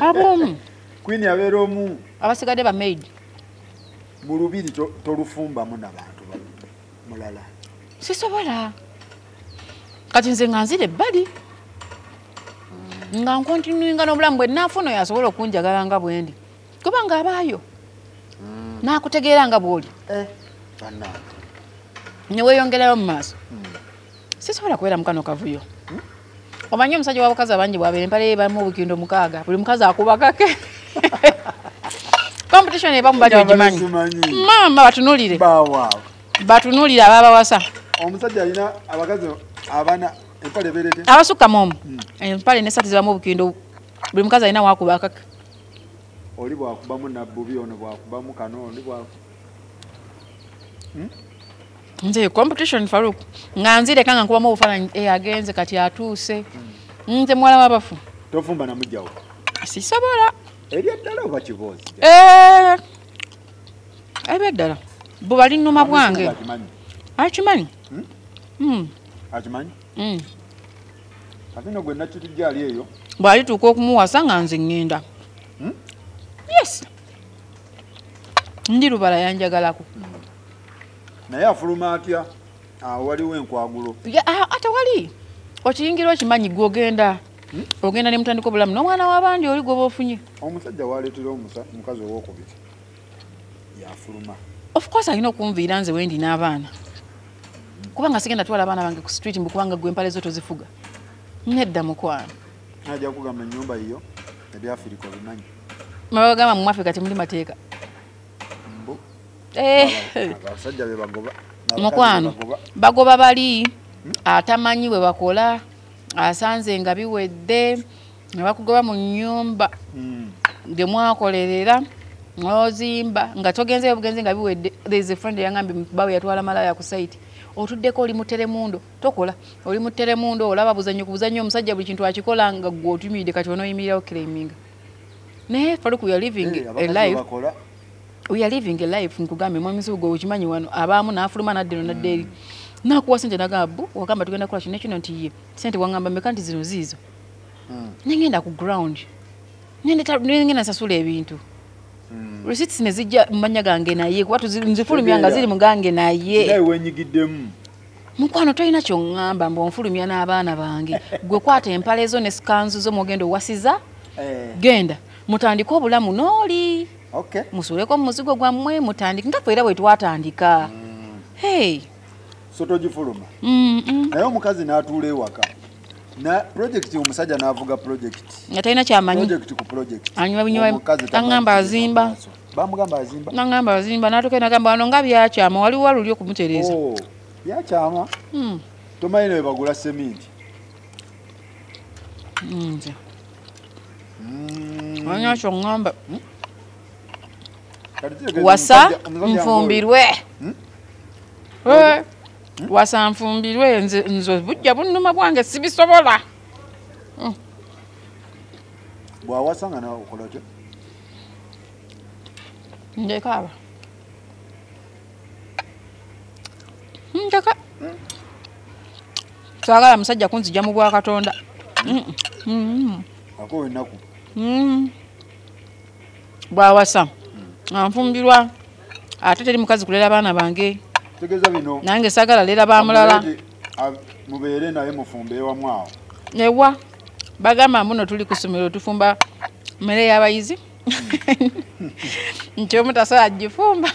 Abomu. Kwini abeera omu. Abasigadde ba maid. Mu lubiri tolufumbamu n'abantu mulala. Sisobola. Kati nze nga nzire ebbali. Nga nkontinuinga n'obulamu bwe nnaafuna oyo asobola okunjagala nga bwendi. Kubanga abaayo. Naakutegeera nga bw'oli. Bannange. Ne weeyongerayo mu maaso. Sisobola kubeera mukano kavuyo. Omanyi omusajja w'abakazi abangi bw'abeera empale ye bamu obukindo 6 buli mukazi akuba kake. Competition ebamu bali ogimanyi. Mama batunulire. Batunulire ababawasa. Omusajja alina abakazi abana empale beerete. Abasukka mu empale n'essaati zibamu obukindo buli mukazi alina waakuba kake. Oli bwakubamu nabbubi ono bwakubamu kano oli bwaku. Nze competition Faruku nga nzire kanga nkubamu obufaananyi agenze kati atuuse. Nze mwala w'abafu. Tofumba namujjawo. Sisobola. Ebyaddala oba kiboozi? Ebyaddala. Bwe bali nnuma bwange. Akimanyi? Akimanyi? Ate no gwe nakitujja ali eyo. Bw'alituuka okumuwasa nga nze ŋŋenda. Yes. Ndi lubala yanjagalako. Naye afuluma atya? Waliwo enkwagulo. Ate wali. Okiyingira okimanyi gwe ogenda. Ogenda ne mutandika obulamu n'omwana w'abandi oli gwe b'ofunye. Omusajja waleetera omukazi ow'okubiri. Yafuluma. Of course alina okunviira nze wendi n'abaana. Kubanga sigenda twala abaana bange ku street mbu kubanga gwe empale zo tozifuga. Nedda mukwano. Ajja kugamba ennyumba yiyo ebyafirika bimanyi. Mabagamba mu Afrika temuli mateeka. Abasajja be bagoba. Mukwano bagoba bali atamanyi bwe bakola asanze nga biwedde ne bakugoba mu nnyumba gye mwakolerera n'ozimba nga togenzeyo bugenze nga biwedde. There is a friend yangambye bawe yatwala malaya ku site. Otuddeko oli mu Telemundo tokola oli mu Telemundo olaba buzanyo ku buzanyo omusajja buli kintu akikola nga gwe otumidde kati onooyimirirawo claiming. Naye Faruku we are living a life. We are living a life nkugambe mwamisu gwe ukimanyi wano abaamu n'afuluma n'addeno n'addeeri. Nakuwa sente nagamba wagamba tugenda kukola kino kino nti ye sente wangamba meka nti zino ziizo. Nengenda ku ground. Nengenda sasula ebintu. Receipts ne zijja mmanya gange naye kuba nzifulumya nga ziri mugange naye. Naye wenyigiddemu. Mukwano tolina ky'oŋŋamba mbu onfulumya n'abaana bange. Gwe kwata empale zo ne sikanzu zo mwogenda owasiza. Genda mutandika obulamu n'oli. Okay. Musuleko muzigo gwammwe mutandika nga era bwe twatandika. Hey. Soto gifuluma. Naye omukazi n'atuula ewaka. Na project omusajja n'avuga project. Nga talina kyamanyi. Project ku project. Anywa binywa angamba azimba. Bamugamba azimba. Nangamba azimba n'atuuka n'agamba wano nga byakyama waliwo waluli okumutereeza. Byakyama. Tomanyi ne bagula seminti. Nze. Wanya ky'oŋŋamba. Wasa nfumbirwe. Wasa nfumbirwe nze bujja bunnuma bwange sibisobola. Bwawasa nga nawe okola kyo? Ndekaaba. Ndeka. Twagala musajja kunzija mu bwa Katonda. Ako ennaku. Bwawasa Anfumbirwa. Ate teri mukazi kulera baana bange. Tegeza bino. Nange sagala lera ba mulala. Mubeere naye mufumbe wamu awo. Ewa. Bagamba muno tuli ku ssomero tufumba mmere y'abayizi. Nti omutasa agifumba.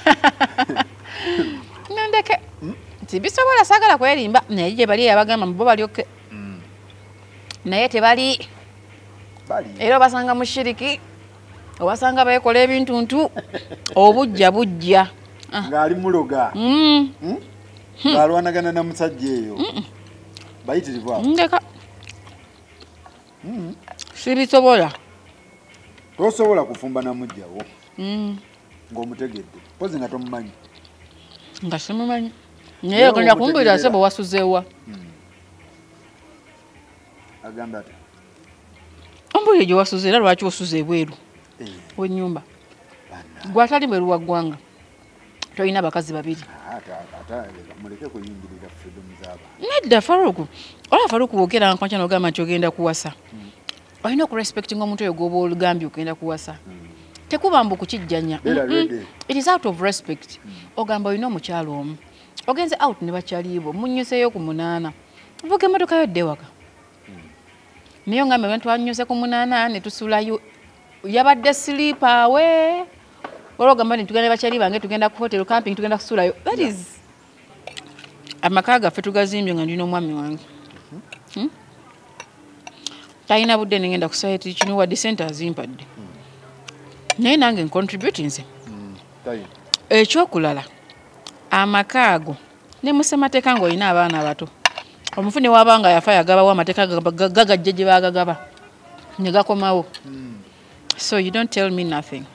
Nandeke. Tibisobola sagala kwerimba. Naye gye bali abagamba bo balyoke. Naye tebali. Era basanga mushiriki. Obasanga bekola ebintu ntu obujja. Ngali muloga. Balwanagana na musajja eyo. Bayitirivu awo. Ndeka. Sibisobola. Tosobola kufumba Namujja wo. Ng'omutegedde. Pozi nga tomumanyi. Nga simumanyi. Naye kanja kumbira sebo wasuzeewa. Agamba ati. Ombuye gye wasuzeera lwaki osuze ebweru. W'ennyumba. Gwatali bweru wa ggwanga. Toyina bakazi babiri. Muleke kuyingirira freedom z'abantu. Nedda Faruku. Ola Faruku wogera nkwankya n'ogamba nti ogenda kuwasa. Olina okurespectinga omuntu oyo gw'oba olugambye ogenda kuwasa. Tekuba mbu kukijjanya. It is out of respect. Ogamba olina omukyalo omu. Ogenze out ne bakyaliibo. Munnyuseeyo ku 8. Vuga emmotoka yo dde waka. Niyo ngambe abantu bannyuse ku 8 ne tusulayo. Yabadde silipa we. Ologamba nti tugenda bakyali bange tugenda ku hotel camping tugenda kusulayo. That is amaka gaffe tugazimbye nga ndina omwami wange. Tayina budde ngenda ku site kino wadde center azimpadde. Naye nange contributing nze. Ekyokulala amaka ago ne musemateeka ng'olina abaana abato. Omufune w'abanga yafa yagabawo amateeka gagajje gye baagagaba ne gakomawo. So you don't tell me nothing.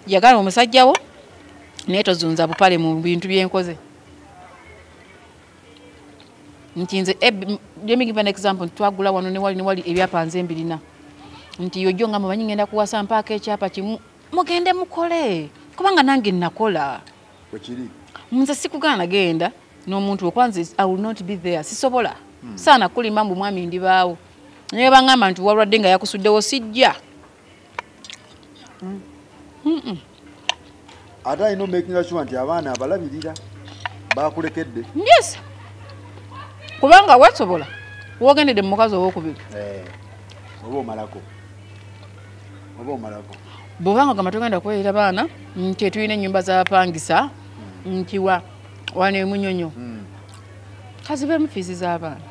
Yagala omusajja wo naye tozunza bupale mu bintu byenkoze. Nti nze let me give an example. Twagula wano ne wali ebyapa nze mbirina. Nti yojjo nga mumanyi ngenda kuwasa mpaaka ekyapa kimu mugende mukole kubanga nange nakola. Wekiri. Nze sikugaana genda n'omuntu okwanze I will not be there. Sisobola. Saana kulima mbu mwami ndibaawo. Naye bangamba nti walwadde nga yakusuddewo sijja. Ate alina making sure nti abaana abalabirira bakulekedde. Yes. Kubanga wasobola wogendedde mu mukazi ow'okubiri. Oba omalako. Bw'obanga gamba togenda kweyira baana nti tulina ennyumba z'abapangisa nti wano emunyonyo. Kazibeemu fiizi z'abaana.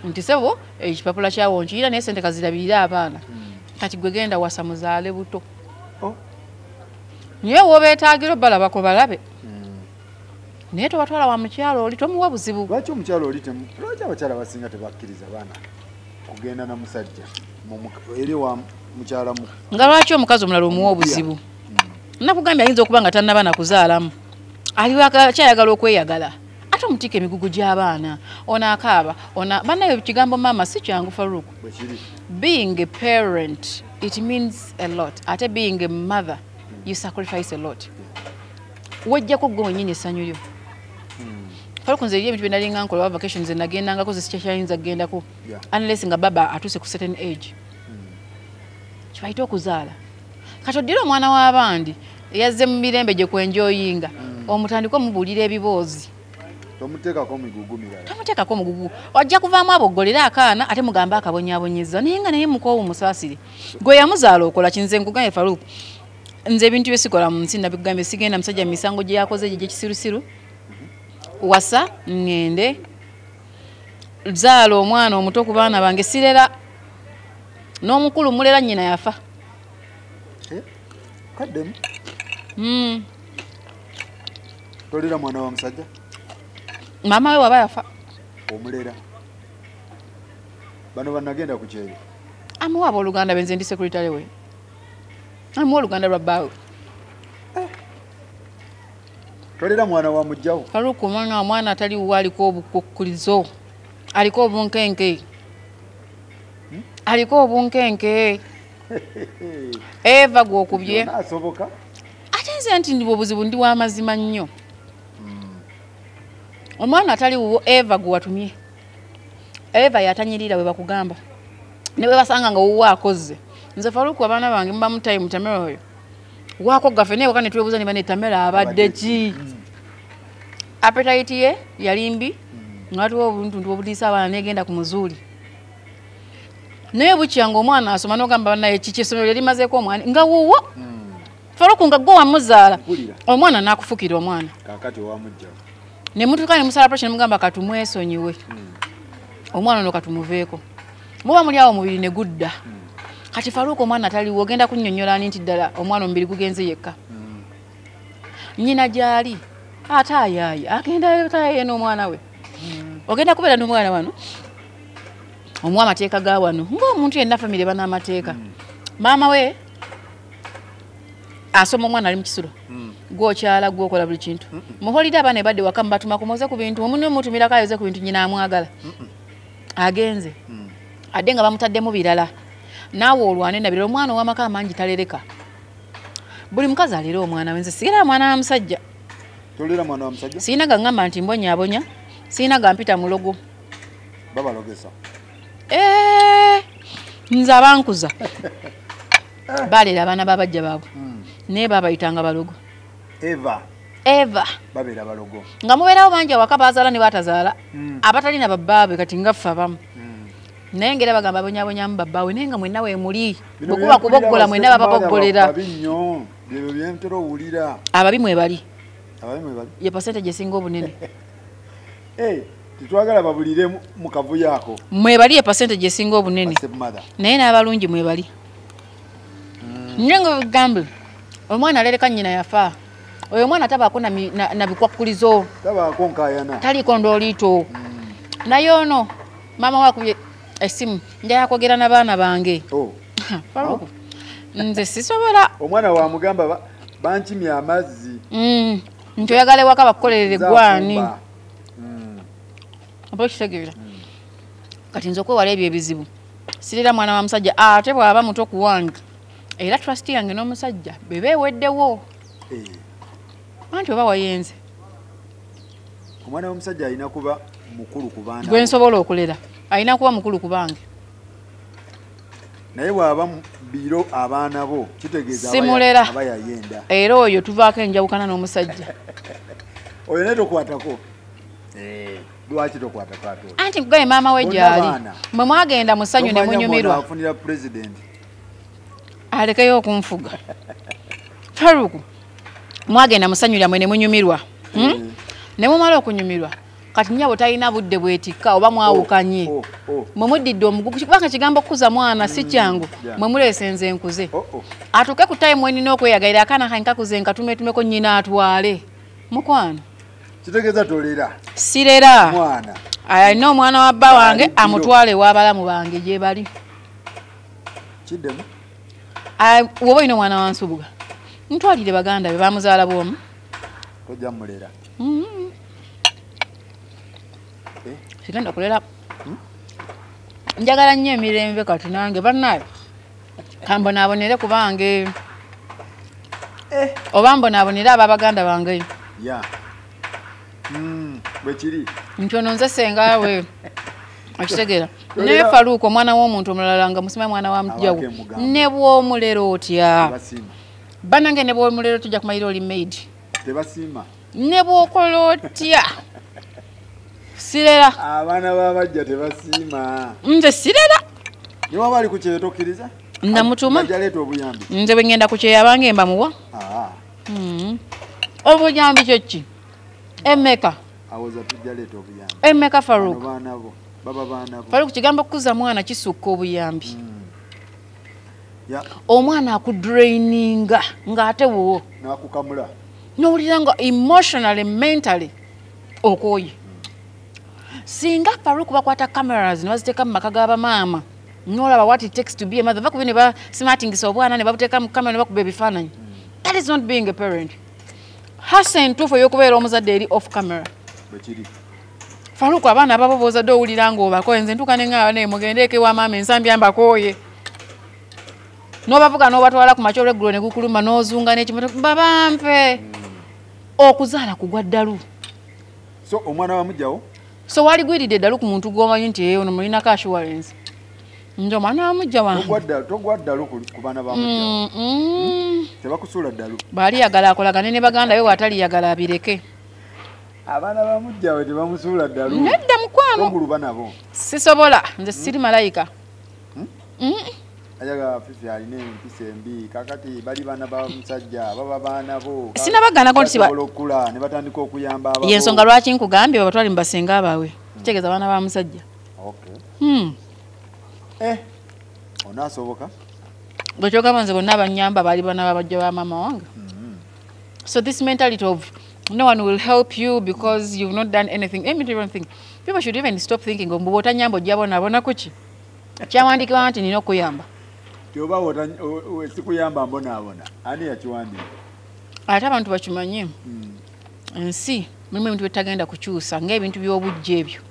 Nti sebo ekipapula kyawo nkiyira naye sente kazirabirira abaana. Kati gwe genda wasa muzaale buto. Naye w'obeetaagira balabako balabe. Naye tobatwala wa mukyalo oli tomuwa buzibu. Lwaki omukyalo oli lwaki abakyala basinga tebakkiriza baana kugenda na musajja eri wa mukyala mu. Nga lwaki omukazi omulala omuwa obuzibu? Nakugambye ayinza okuba nga tannaba na kuzaalamu. Kyayagala okweyagala. Ate omutika emigugu gy'abaana. Ono akaaba. Bannayo ekigambo maama si kyangu Faruku. Being a parent, it means a lot. Ate being a mother, you sacrifice a lot. Wajjako gwe wennyini essanyu lyo. Faruku nze ebintu bye nalinga nkola vacations nagendangako ze sikyayinza kugendako. Unless nga baba atuse ku certain age. Kibayita okuzaala. Kati oddira omwana w'abandi yazze mu mirembe gye kwenjoyinga. Omutandika omubuulira ebiboozi. Tomuteekako migugu mirala. Tomuteekako mugugu. Ojja kuvaamu aboggolera akaana ate mugamba akabonyaabonyezza naye nga naye mukoowu musaasire. Gwe yamuzaala okola kinze nkugambye Faruku. Nze ebintu byesikola mu nsi nabigambye sigenda musajja mu misango gye yakoze gye kisirusiru. Wasa ngende zaala omwana omuto ku baana bange sirera n'omukulu mulera nnyina yafa. Kaddemu. Tolera mwana wa musajja? Maama we waba yafa. Omulera. Bano bannagenda ku kyeyo. Amuwa abooluganda benze ndi secretary we. Amuwa oluganda lwa bbaawe. Tolera mwana wa mujjawo. Faruku omwana atali wa aliko obukukkulizo. Aliko obunkenke. Aliko obunkenke. Eva gw'okubye. Asoboka. Ate nze nti obuzibu ndi w'amazima nnyo. Omwana atali wo Eva gwe watumye. Eva yatanyirira we bakugamba. Ne bwe basanga nga wuwa akoze. Nze Faruku abaana bange mba mutayi mutamero oyo. wako gaffe naye wakane twebuuza ne bane Tamera abadde ki appetite ye yali mbi ngatuwa obuntu obutiisa abaana negenda ku muzuuli naye bukyanga omwana asoma n'ogamba naye kiki essomero yali mazeeko omwana nga wuwo Faruku nga gwe wamuzaala omwana n'akufukira omwana kakati wamujja ne mutuuka ne musala pressure mugamba katumwesonyiwe omwana ono katumuveeko muba muli awo mubiri ne gudda kati Faruku omwana taliwo ogenda kunnyonnyola nti ddala omwana omubiri gugenze yekka nnyina gyali ate ayaayi agenda tayaye n'omwana we ogenda kubeera n'omwana wano omuwa amateeka ga wano ng'omuntu yenna famire banaamateeka maama we asoma omwana ali mu kisulo gwokyala gwokola buli kintu muholide abaana ebadde waka mubatuma kumoze ku bintu omu nemutumirako ayoze ku bintu nyina amwagala agenze adde nga bamutaddemu birala naawe olwane nabira omwana ow'amaka amangi talereka buli mukazi alera omwana wenze sigira mwana wa musajja tolera mwana wa musajja siina gangamba nti mbonyaabonya siina gampita mulogo babalogesa nze abankuza balera abaana babajja baabwe naye babayitanga balogo eva babeera balogo nga mubeerawo bangi awaka bazaala ne batazaala abatalina babbaabwe kati ngaffe abamu naye ngera bagamba bonyabonyamu babbaawe naye nga mwenna weemuli bwekuba kuboggola mwenna bababoggolera ebyo byentera owulira ababi mwebali ye percentage esinga obunene tetwagala babulire mu kavuyo ako mwebali ye percentage esinga obunene naye n'abalungi mwebali nyengo gambe omwana alereka nnyina yafa oyo omwana tabaako na bikwakkulizo tabaako nkayana taliko ndooliito naye ono maama wakubye essimu njala kwogera n'abaana bange Faruku nze sisobola omwana wamugamba bankimya amazzi nti oyagala ewaka bakukolerere gwani oba okitegeera kati nze okwewala ebyo ebizibu sirira mwana wa musajja ate bw'aba muto ku wange era trust yange n'omusajja bebe eweddewo anti oba wayenze omwana w'omusajja alina kuba mukulu ku baana gwe nsobola okulera alina kuba mukulu ku bange naye bw'aba biro abaana bo kitegeeza simulera aba yayenda era oyo tuvaako enjawukana n'omusajja oyo naye tokwatako lwaki tokwatako ate anti nkugaye maama we gyali mwe mwagenda mu ssanyu ne munyumirwa afunira pulezidenti alekeyo okunfuga Faruku mwagenda mu ssanyu lyammwe ne munyumirwa ne mumala okunyumirwa kati nnyabo talina budde bwetikka oba mwawukanye mwe muddidde omugugu kubanga kigambo kukuza mwana si kyangu mwe muleese nze nkuze atuuke ku time wenina okweyagalira akaana kankakuze nkatumetumeko nnyina atwale mukwano kitegeeza tolera sirera mwana alina omwana wa bba wange amutwale w'abalamu bange gye bali kiddemu woba olina omwana wa nsubuga ntwalire baganda be bamuzaala bwomu tojja mulera sigenda kulera njagala nnyo emirembe kati nange bannaye kambonaabonere ku bange oba mbonaabonere ababaganda bange bwekiri nti ono nze sengawe okitegeera naye Faruku omwana w'omuntu omulala nga musima mwana wa mujjawo ne bw'omulera otya banange ne bw'omulera tujja kumalira oli maid tebasiima ne bw'okola otya sirera abaana babajja tebasiima nze sirera niwaba ali ku kyeyo tokkiriza namutuma jaleeta obuyambi nze bwe ngenda ku kyeyo abange mba muwa obuyambi kyeki emeka awoza tujaleeta obuyambi emeka Faruku baana bo baba baana bo Faruku kigambo kukuza mwana kisukka obuyambi omwana akudraininga ng'ate wo nakukamula n'owulira nga emotionally mentally okooye singa Faruku bakwata cameras ne baziteeka mu maka g'abamaama n'olaba what it takes to be a mother bakubi ne basimatingisa obwana ne babuteeka mu kamera ne bakuba ebifaananyi that is not being a parent hasa entuufu ey'okubeera omuzadde eri off camera bwekiri Faruku abaana ababo bozadde owulira ng'obakooye nze ntuuka ne ŋŋaaba naye mugende eka ewa maama ensambi ambakooye n'obavuga n'obatwala ku makya olweggulo ne gukuluma n'ozunga n'ekimotoka babampe okuzaala kugwa ddalu so omwana wa mujjawo so waligwiridde eddalu ku muntu gw'omanyi nti ono mulinako assurance Njo mwana wa mujja wange. Togwa ddalu ku baana ba mujja. Tebakusuula ddalu. Bali yagala akolagane ne baganda we watali yagala abireke. Abaana ba mujja we tebamusuula ddalu. Nedda mukwano. Toguluba nabo. Sisobola nze siri malayika. Ajaga Fifi alina empisa embi kakati bali baana ba musajja baba baana bo. Sinabagana ko nti okula ne batandika okuyamba abo. Yensonga lwaki nkugambye babatwali mbasenga abawe. Tegeza abaana ba musajja. Okay. Onasoboka? Bwechoka banze bonna abanyamba bali bana babajja ba mama wange. So this mentality of no one will help you because you've not done anything. Everything. People should even stop thinking of mbota nyambo jabona bona kuchi. Kyawandika anti nino kuyamba. Kyoba sikuyamba mbona abona. Ani yakiwandika? Ate abantu bakimanye. Ensi mulimu ebintu bitagenda kukyusa ng'ebintu by'obujja ebyo.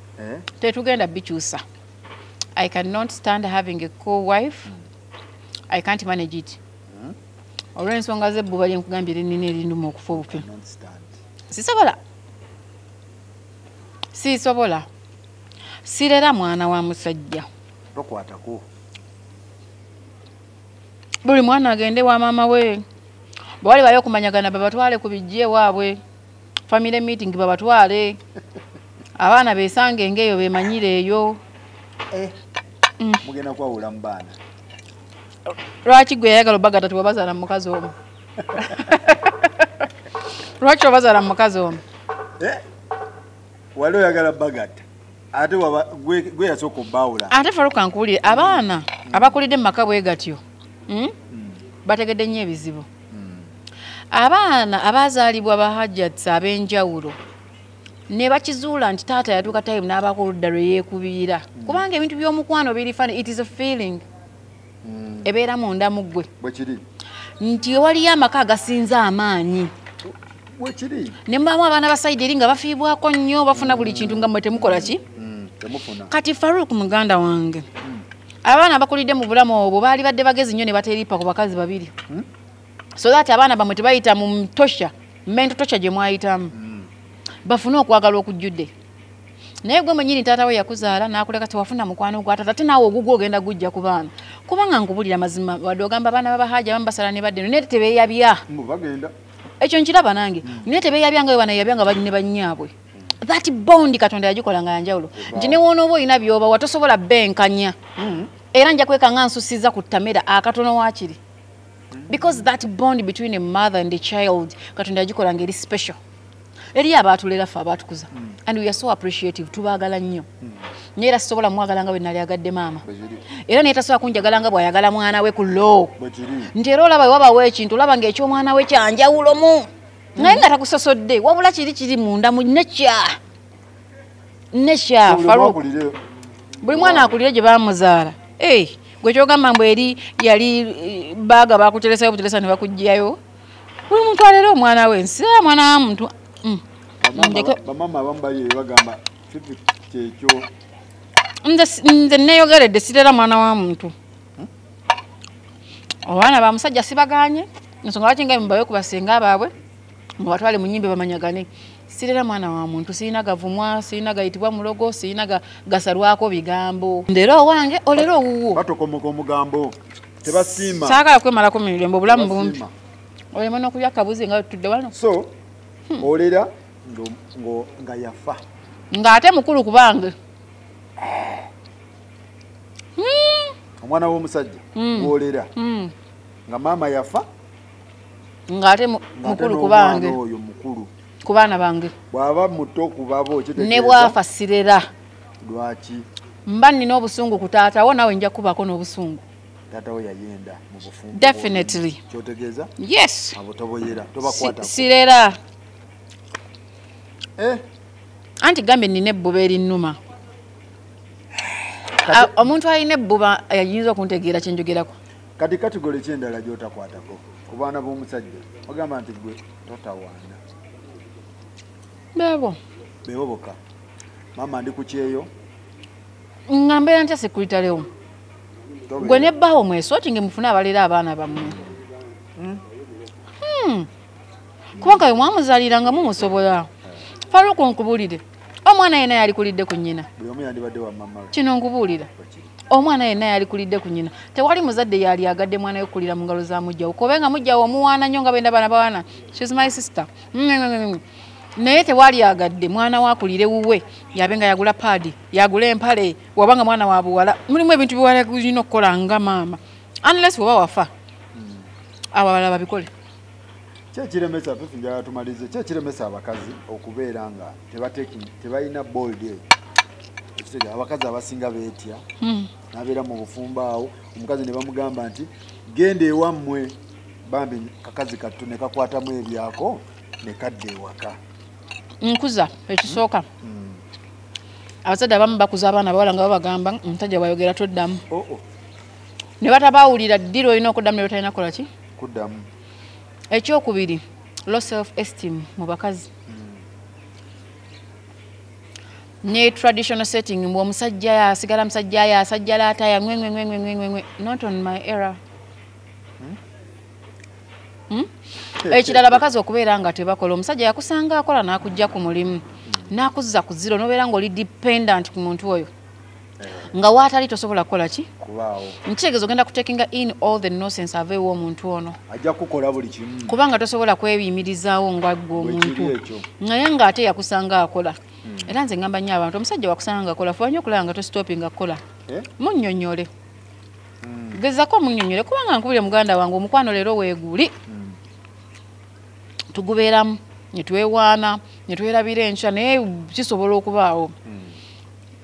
Tetugenda bikyusa. I cannot stand having a co-wife. I can't manage it. Olw'ensonga z'ebbuba lye nkugambye nnina erinduma okufa obupya. Sisobola. Sirera mwana wa musajja. Tokwatako. Buli mwana agende wa mama we. Bwali bayo kumanyagana babatwale ku bijje waabwe. Family meeting babatwale. Abaana besange ngeyo bemanyire eyo. Mugenda kwawula mu baana. Lwaki gwe yayagala obagata tubabazaala mu mukazi omu? Lwaki obazaala mu mukazi omu? Wali oyagala bagata. Ate gwe yasooka obbawula. Ate Faruka nkuwulire abaana abakulidde mu maka bwe gatyo. Bategedde nnyo ebizibu. Abaana abazaalibwa bahajjatsi ab'enjawulo ne bakizuula nti taata yatuuka time n'abaako oludda lwe yeekubira. Kubanga ebintu by'omukwano biri funny, it is a feeling. Ebeera munda mu ggwe. Bwe kiri. Nti waliyo amaka agasinza amaanyi. Bwe kiri. Ne mbamu abaana ba sayidi eri nga bafiibwako nnyo bafuna buli kintu nga mmwe temukola ki? Temufuna. Kati Faruku muganda wange. Abaana abakulidde mu bulamu obwo baali badde bagezi nnyo ne bateripa ku bakazi babiri. So that abaana bamwe tebayita mu mtosha, mento tosha gye mwayitamu. Bafuna okwagala okujjudde. Naye gwe mwennyini taata we yakuzaala n'akuleka tewafuna mukwano gwa taata, ate naawe ogugwo ogenda gujja ku baana. Kubanga nkubulira mazima wadde ogamba abaana babahaja abamu basala ne badde naye tebeeyabya. Bagenda. Ekyo nkiraba nange. Naye tebeeyabya nga we banayabya nga bali ne bannyaabwe. That bond Katonda yagikola nga yanjawulo. Nti ne wonooba olina by'oba watosobola benkanya. Era nja kwekanga nsusiza ku ttamera akatono waakiri. Because that bond between a mother and a child Katonda yagikola ngeri special. Eri abaatulera ffe abaatukuza. And we are so appreciative. Tubaagala nnyo. Naye era sisobola mwagala nga bwe nali agadde maama. Era naye tasobola kunjagala nga bw'ayagala mwana we ku loo. Nti era olaba wabawo ekintu olaba ng'ekyomwana we kyanjawulo mu. Naye nga takusosodde wabula kiri munda mu nekya. Nekya Faruku. Buli mwana akulire gye baamuzaala. Gwe kyogamba mbu eri yali baaga bakuteresa buteresa ne bakugjayo. Buli muntu alera omwana we nsi mwana wa muntu. Bamama abamu bali bagamba Fifi kyekyo. Nze neeyogeredde sirera mwana wa muntu. Abaana ba musajja sibaganye. Ensonga lwaki nga mbayo ku basenga abaabwe mubatwale mu nnyimbe bamanyagane. Sirera mwana wa muntu, sirina gavumwa, sirina gayitibwa mulogo, sirina gasalwako bigambo. Ndero wange olero wuwo. Batokomoka omugambo. Tebasiima. Saagala kwemalako mirembe obulamu bumbi. Olema n'okulya akabuzi nga tutudde wano. So, olera nga yafa. Ng'ate mukulu kubange. Omwana w'omusajja olera. Nga maama yafa. Ng'ate mukulu kubange. Oyo mukulu. Ku baana bange. Bw'aba muto ku babo kitegeeza. Ne bwafa sirera. Lwaki? Mba nina obusungu ku taata wo nawe nja kubaako n'obusungu. Taata we yayenda mu bufumbo. Definitely. Kyotegeeza? Yes. Abotoboyera tobakwata. Sirera. Anti gambe nina ebbuba erinnuma. Omuntu alina ebbuba ayinza okuntegeera kye njogerako. Kati kategole ky'endala gy'otakwatako ku baana b'omusajja ogamba nti gwe totawaana. Bebo boka. Mama ndi ku kyeyo. Ngambeera ntya sekuritalewo. Gwe ne bbaawo mwesoti nge mufune abalera abaana bammwe. Kubanga we mwamuzaalira nga mumusobola. Faruku nkubulire. omwana yenna yali kulidde ku nnyina buli omu yandibadde wa mama we. kino nkubuulira omwana yenna yali kulidde ku nnyina tewali muzadde yali agadde mwana we kulira mu ngalo za mujjawo kobenga mujjawo omuwaana nnyo nga benda bana bawana she's my sister naye tewali agadde mwana wakulire wuwe yabe nga yagula paadi yagula empale wabanga mwana wa buwala mulimu ebintu biwala kulina okukola nga maama unless waba wafa abawala babikole. Kyekiremesa Fifi njagala tumalize kyekiremesa abakazi okubeera nga tebalina bold eyo ekitega abakazi abasinga beetya nabeera mu bufumba awo omukazi ne bamugamba nti genda ewammwe bambi kakazi kattu ne kakwatamu ebyako ne kadda ewaka nkuza ekisooka abazadde abamu bakuza abaana bawala nga babagamba omusajja bwayogera toddamu ne batabawulira ddiro olina okuddamu ne batalina kukola ki kuddamu. Ekyokubiri low self esteem mu bakazi ne traditional setting mbu omusajja yasigala musajja yasajjala ataya ngwe not on my era. Ekirala bakazi okubeera nga tebakola omusajja yakusanga akola n'akujja ku mulimu n'akuzza ku zero n'obeera ng'oli dependent ku muntu oyo nga waatali tosobola kukola ki kubaawo nkitegeeza ogenda kutekinga in all the nonsense aveewo omuntu ono ajja kukola buli kimu kubanga tosobola kwebiyimirizaawo ng'aggwa omuntu naye ng'ate yakusanga akola era nze ngamba nnyo abantu omusajja wakusanga nga akola fuba nnyo okulaba nga tositopinga kukola munnyonnyole gezako munnyonnyole kubanga nkubire muganda wange omukwano leero weeguli tugubeeramu ne twewaana ne twerabira enkya naye kisobola okubaawo.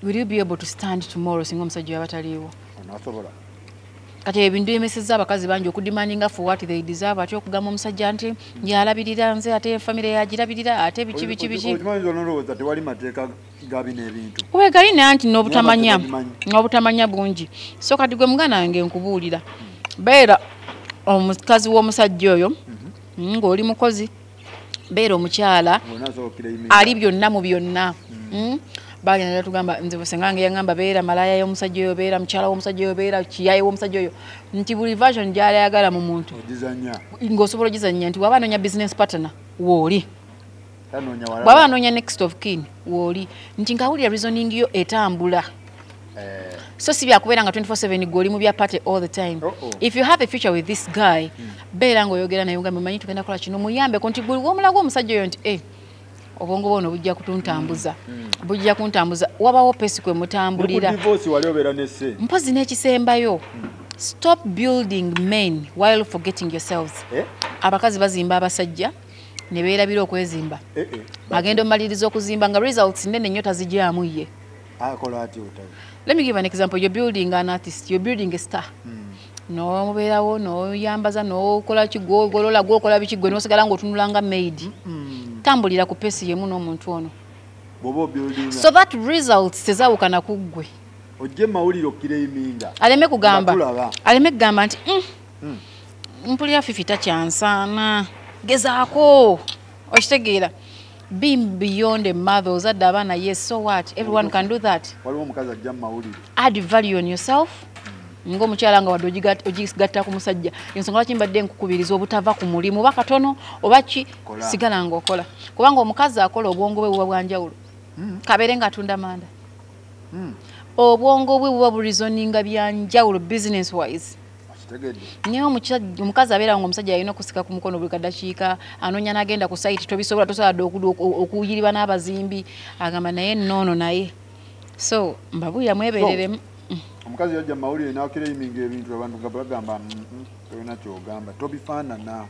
Will you be able to stand tomorrow singa omusajja yaba taliiwo? Anasobola. Kati ebintu emesezza abakazi bangi okudimandinga for what they deserve ate okugamba omusajja nti yalabirira nze ate famire yagirabirira ate biki. Okimanyi olowooza tewali mateeka gabi n'ebintu. Weegalina nti n'obutamanya bungi. So kati gwe muganda wange nkubuulira beera omukazi w'omusajja oyo ng'oli mukozi beera omukyala ali byonna mu byonna. Bagenda tugamba nze busengange yangamba beera malaya y'omusajja oyo beera mukyala w'omusajja oyo beera kiyaye w'omusajja oyo nti buli version gy'ala yagala mu muntu ng'osobola ogizannya nti waba anoonya business partner wooli bwaba anoonya next of kin wooli nti ngawulira reasoning yo etambula so si byakubeera nga 24/7 gw'oli mu bya party all the time. If you have a future with this guy beera ng'oyogera naye ngambe manyi tugenda kola kino muyambeko nti buli w'omulago omusajja oyo nti obwongo bwono bujja kutuntambuza bujja kuntambuza wabawo pesi kwe mutambulira mpozi n'ekisembayo stop building men while forgetting yourselves. Abakazi bazimba abasajja ne beerabira okwezimba agenda omaliriza okuzimba nga results nene nnyo tazijyamu ye. Let me give an example. You're building an artist, you're building a star. No mubeerawo noyambaza nokola kigolola gwokola biki gwe nosigala ng'otunulanga maid tambulira ku pesi yemu n'omuntu ono so that results tezawukana ku ggwe ojje mawulire okireyiminga aleme kugamba nti mpulira Fifi takyansaana gezaako okitegeera be beyond a mother ozadde abaana yes so what everyone can do that. Waliwo omukazi ajja mawulire add value on yourself ng'omukyala nga wadde ogigatta ku musajja ensonga lwaki mbadde nkukubiriza obutava ku mulimu oba katono oba ki sigala ng'okola kubanga omukazi akola obwongo bwe buba bwanjawulo kabeere ng'atunda manda obwongo bwe buba bulizoninga byanjawulo business wise naye omukazi abeera nga omusajja alina okusika ku mukono buli kaddakiika anoonya n'agenda ku sayiti tobisobola tosoboladde okuyiriba n'abazimbi agamba naye noono naye so mbabuya mwebereremu. Omukazi yajja mawulire n'akireyiminga ebintu abantu nga bagamba tolina kyogamba tobifaanana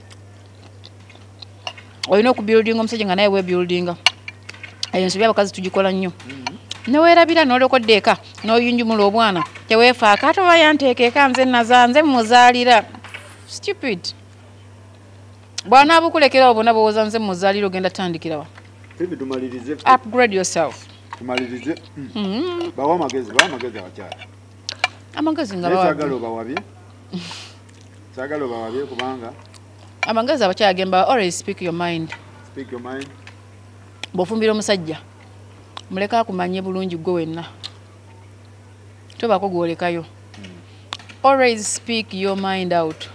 olina okubuildinga omusajja nga naye webuildinga eyo nsobi abakazi tugikola nnyo neweerabira n'olokodde eka n'oyunjumula obwana teweefaako ate oba yanteeka eka nze muzaalira stupid bw'anaabukulekerawo bonna bowooza nze muzaalira ogenda tandikirawa upgrade yourself. Tumalirize bawa amagezi abakyala amagezi nga sagalo bawabye kubanga amagezi abakyala gemba always speak your mind bw'ofumbira omusajja muleka akumanye bulungi gwe wenna tobaako gwolekayo always speak your mind out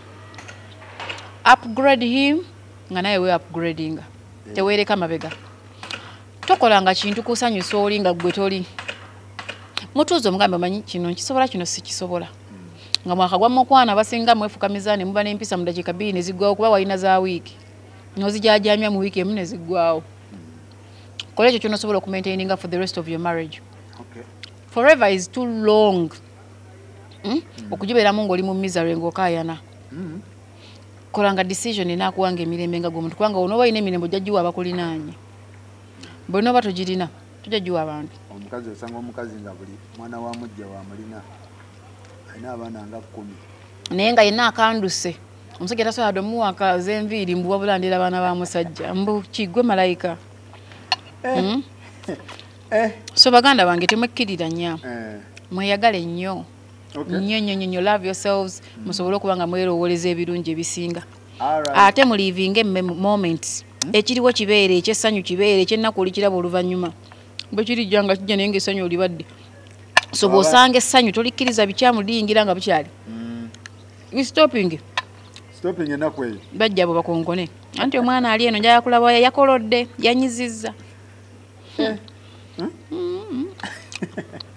upgrade him nga naye we upgradinga teweereka mabega tokolanga kintu kusanyusa oli nga gwe toli mutuuzo omugambe omanyi kino nkisobola kino sikisobola nga mwaka gwa mukwana basinga mwefukamiza ne muba n'empisa mu dakiika 2 ne ziggwawo kuba walina za wiiki n'ozijajamya mu wiiki emu ne ziggwawo kola ekyo ky'onosobola okumaintaininga for the rest of your marriage. Forever is too long okugibeeramu ng'oli mu misery ng'okaayana. Kolanga decision enaakuwanga emirembe nga gw'omuntu kubanga onooba olina emirembe ojja giwa abakulinaanye bwe nooba togirina tojja giwa abantu. Omukazi osanga omukazi nga buli mwana wa mujja wa mulina alina abaana nga 10 naye nga yenna akanduse omusajja tasobola domuwaka z'enviiri mbu wabula ndera abaana ba musajja mbu kiggwe malayika. So baganda bange temwekkirira nnyo mweyagale nnyo nnyo love yourselves musobole okuba nga mweroowoleza ebirungi ebisinga ate mulivinga moment ekiriwo kibeere ekyessanyu kibeere ekyennaku olikiraba oluvannyuma bwe kirijja nga kijja naye ngaessanyu olibadde so bw'osanga essanyu tolikkiriza bikyamu liyingira nga bukyali stopping ennaku eyo bajja abo bakonkone anti omwana ali eno njala kulaba yakolodde yanyizizza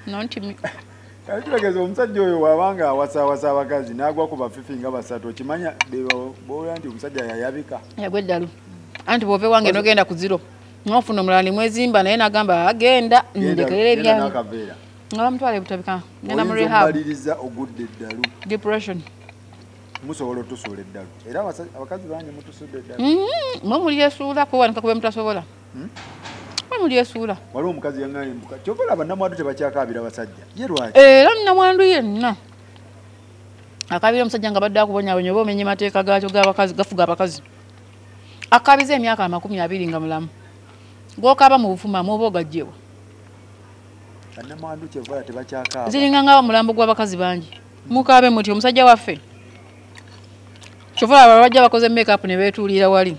nontimi kitegeeza omusajja oyo wabanga awasawasa abakazi n'agwa ku bafifi nga 3 okimanya boolya nti omusajja yayabika yagwa eddalu anti bw'ova ewange nogenda ku 0 n'ofuna omulala nemwezimba naye nagamba agenda ndekerera ebyange nga bamutwala ebutabika genda mu rehab oyinza ogudde eddalu depression musobola otusuula eddalu era abakazi bangi mutusudde eddalu mwe mulyesuula kubanika kube mutasobola mwe mulyesuula waliwo omukazi yaŋŋaanye embuka kyokola bannamwandu tebakyakaabira basajja ye lwaki era nnamwandu yenna akaabira omusajja nga badde akubonyabonya oba omenye mateeka gaakyo g'abakazi gafuga abakazi akaabiza emyaka 20 nga mulamu gw'okaaba mu bufuma muoba ogajjewa bannamwandu kyekola tebakyakaaba ziringa nga mulambo gw'abakazi bangi mukaabe muti omusajja waffe kyofola bajja bakoze make-up ne beetuulira wali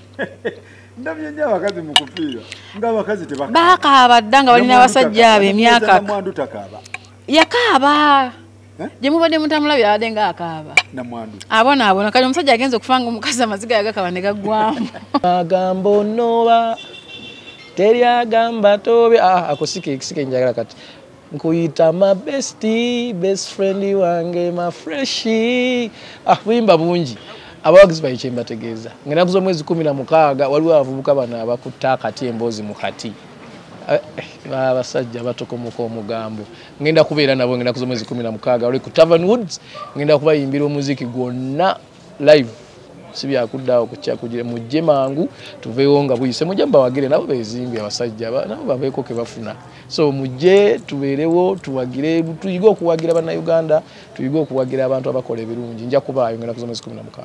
ndabye nnyo abakazi mu kufiira ng'abakazi bakaaba dda nga balina abasajja abo emyaka namwandu takaaba yakaaba gye mubadde mutamulabye abadde ng'akaaba namwandu abonaabona kati omusajja agenza okufanga omukazi amaziga yagakaba ne gaggwamu agamba onooba teryagamba tobe ako sike njagala kati nkuyita ma best friend wange ma freshi buyimba bungi abawagizi bayikyemba mbategeeza ngenda kuza omwezi 16 waliwo abavubuka bano abakutta akati emboozi mu kati abasajja batokomoka omugambo ngenda kubeera nabo ngenda kuza omwezi 16 wali ku Tavern Woods ngenda kubayimbira omuziki gwonna live sibyakuddawo kukyakugire mujje mangu tuveewo nga buyise mujja mbawagire nabo bezimbye abasajja nabo babeeko ke bafuna so mujje tubeerewo tuwagire tuyige okuwagira bannayuganda tuyige okuwagira abantu abakola ebirungi nja kubaayo ngenda kuza omwezi 16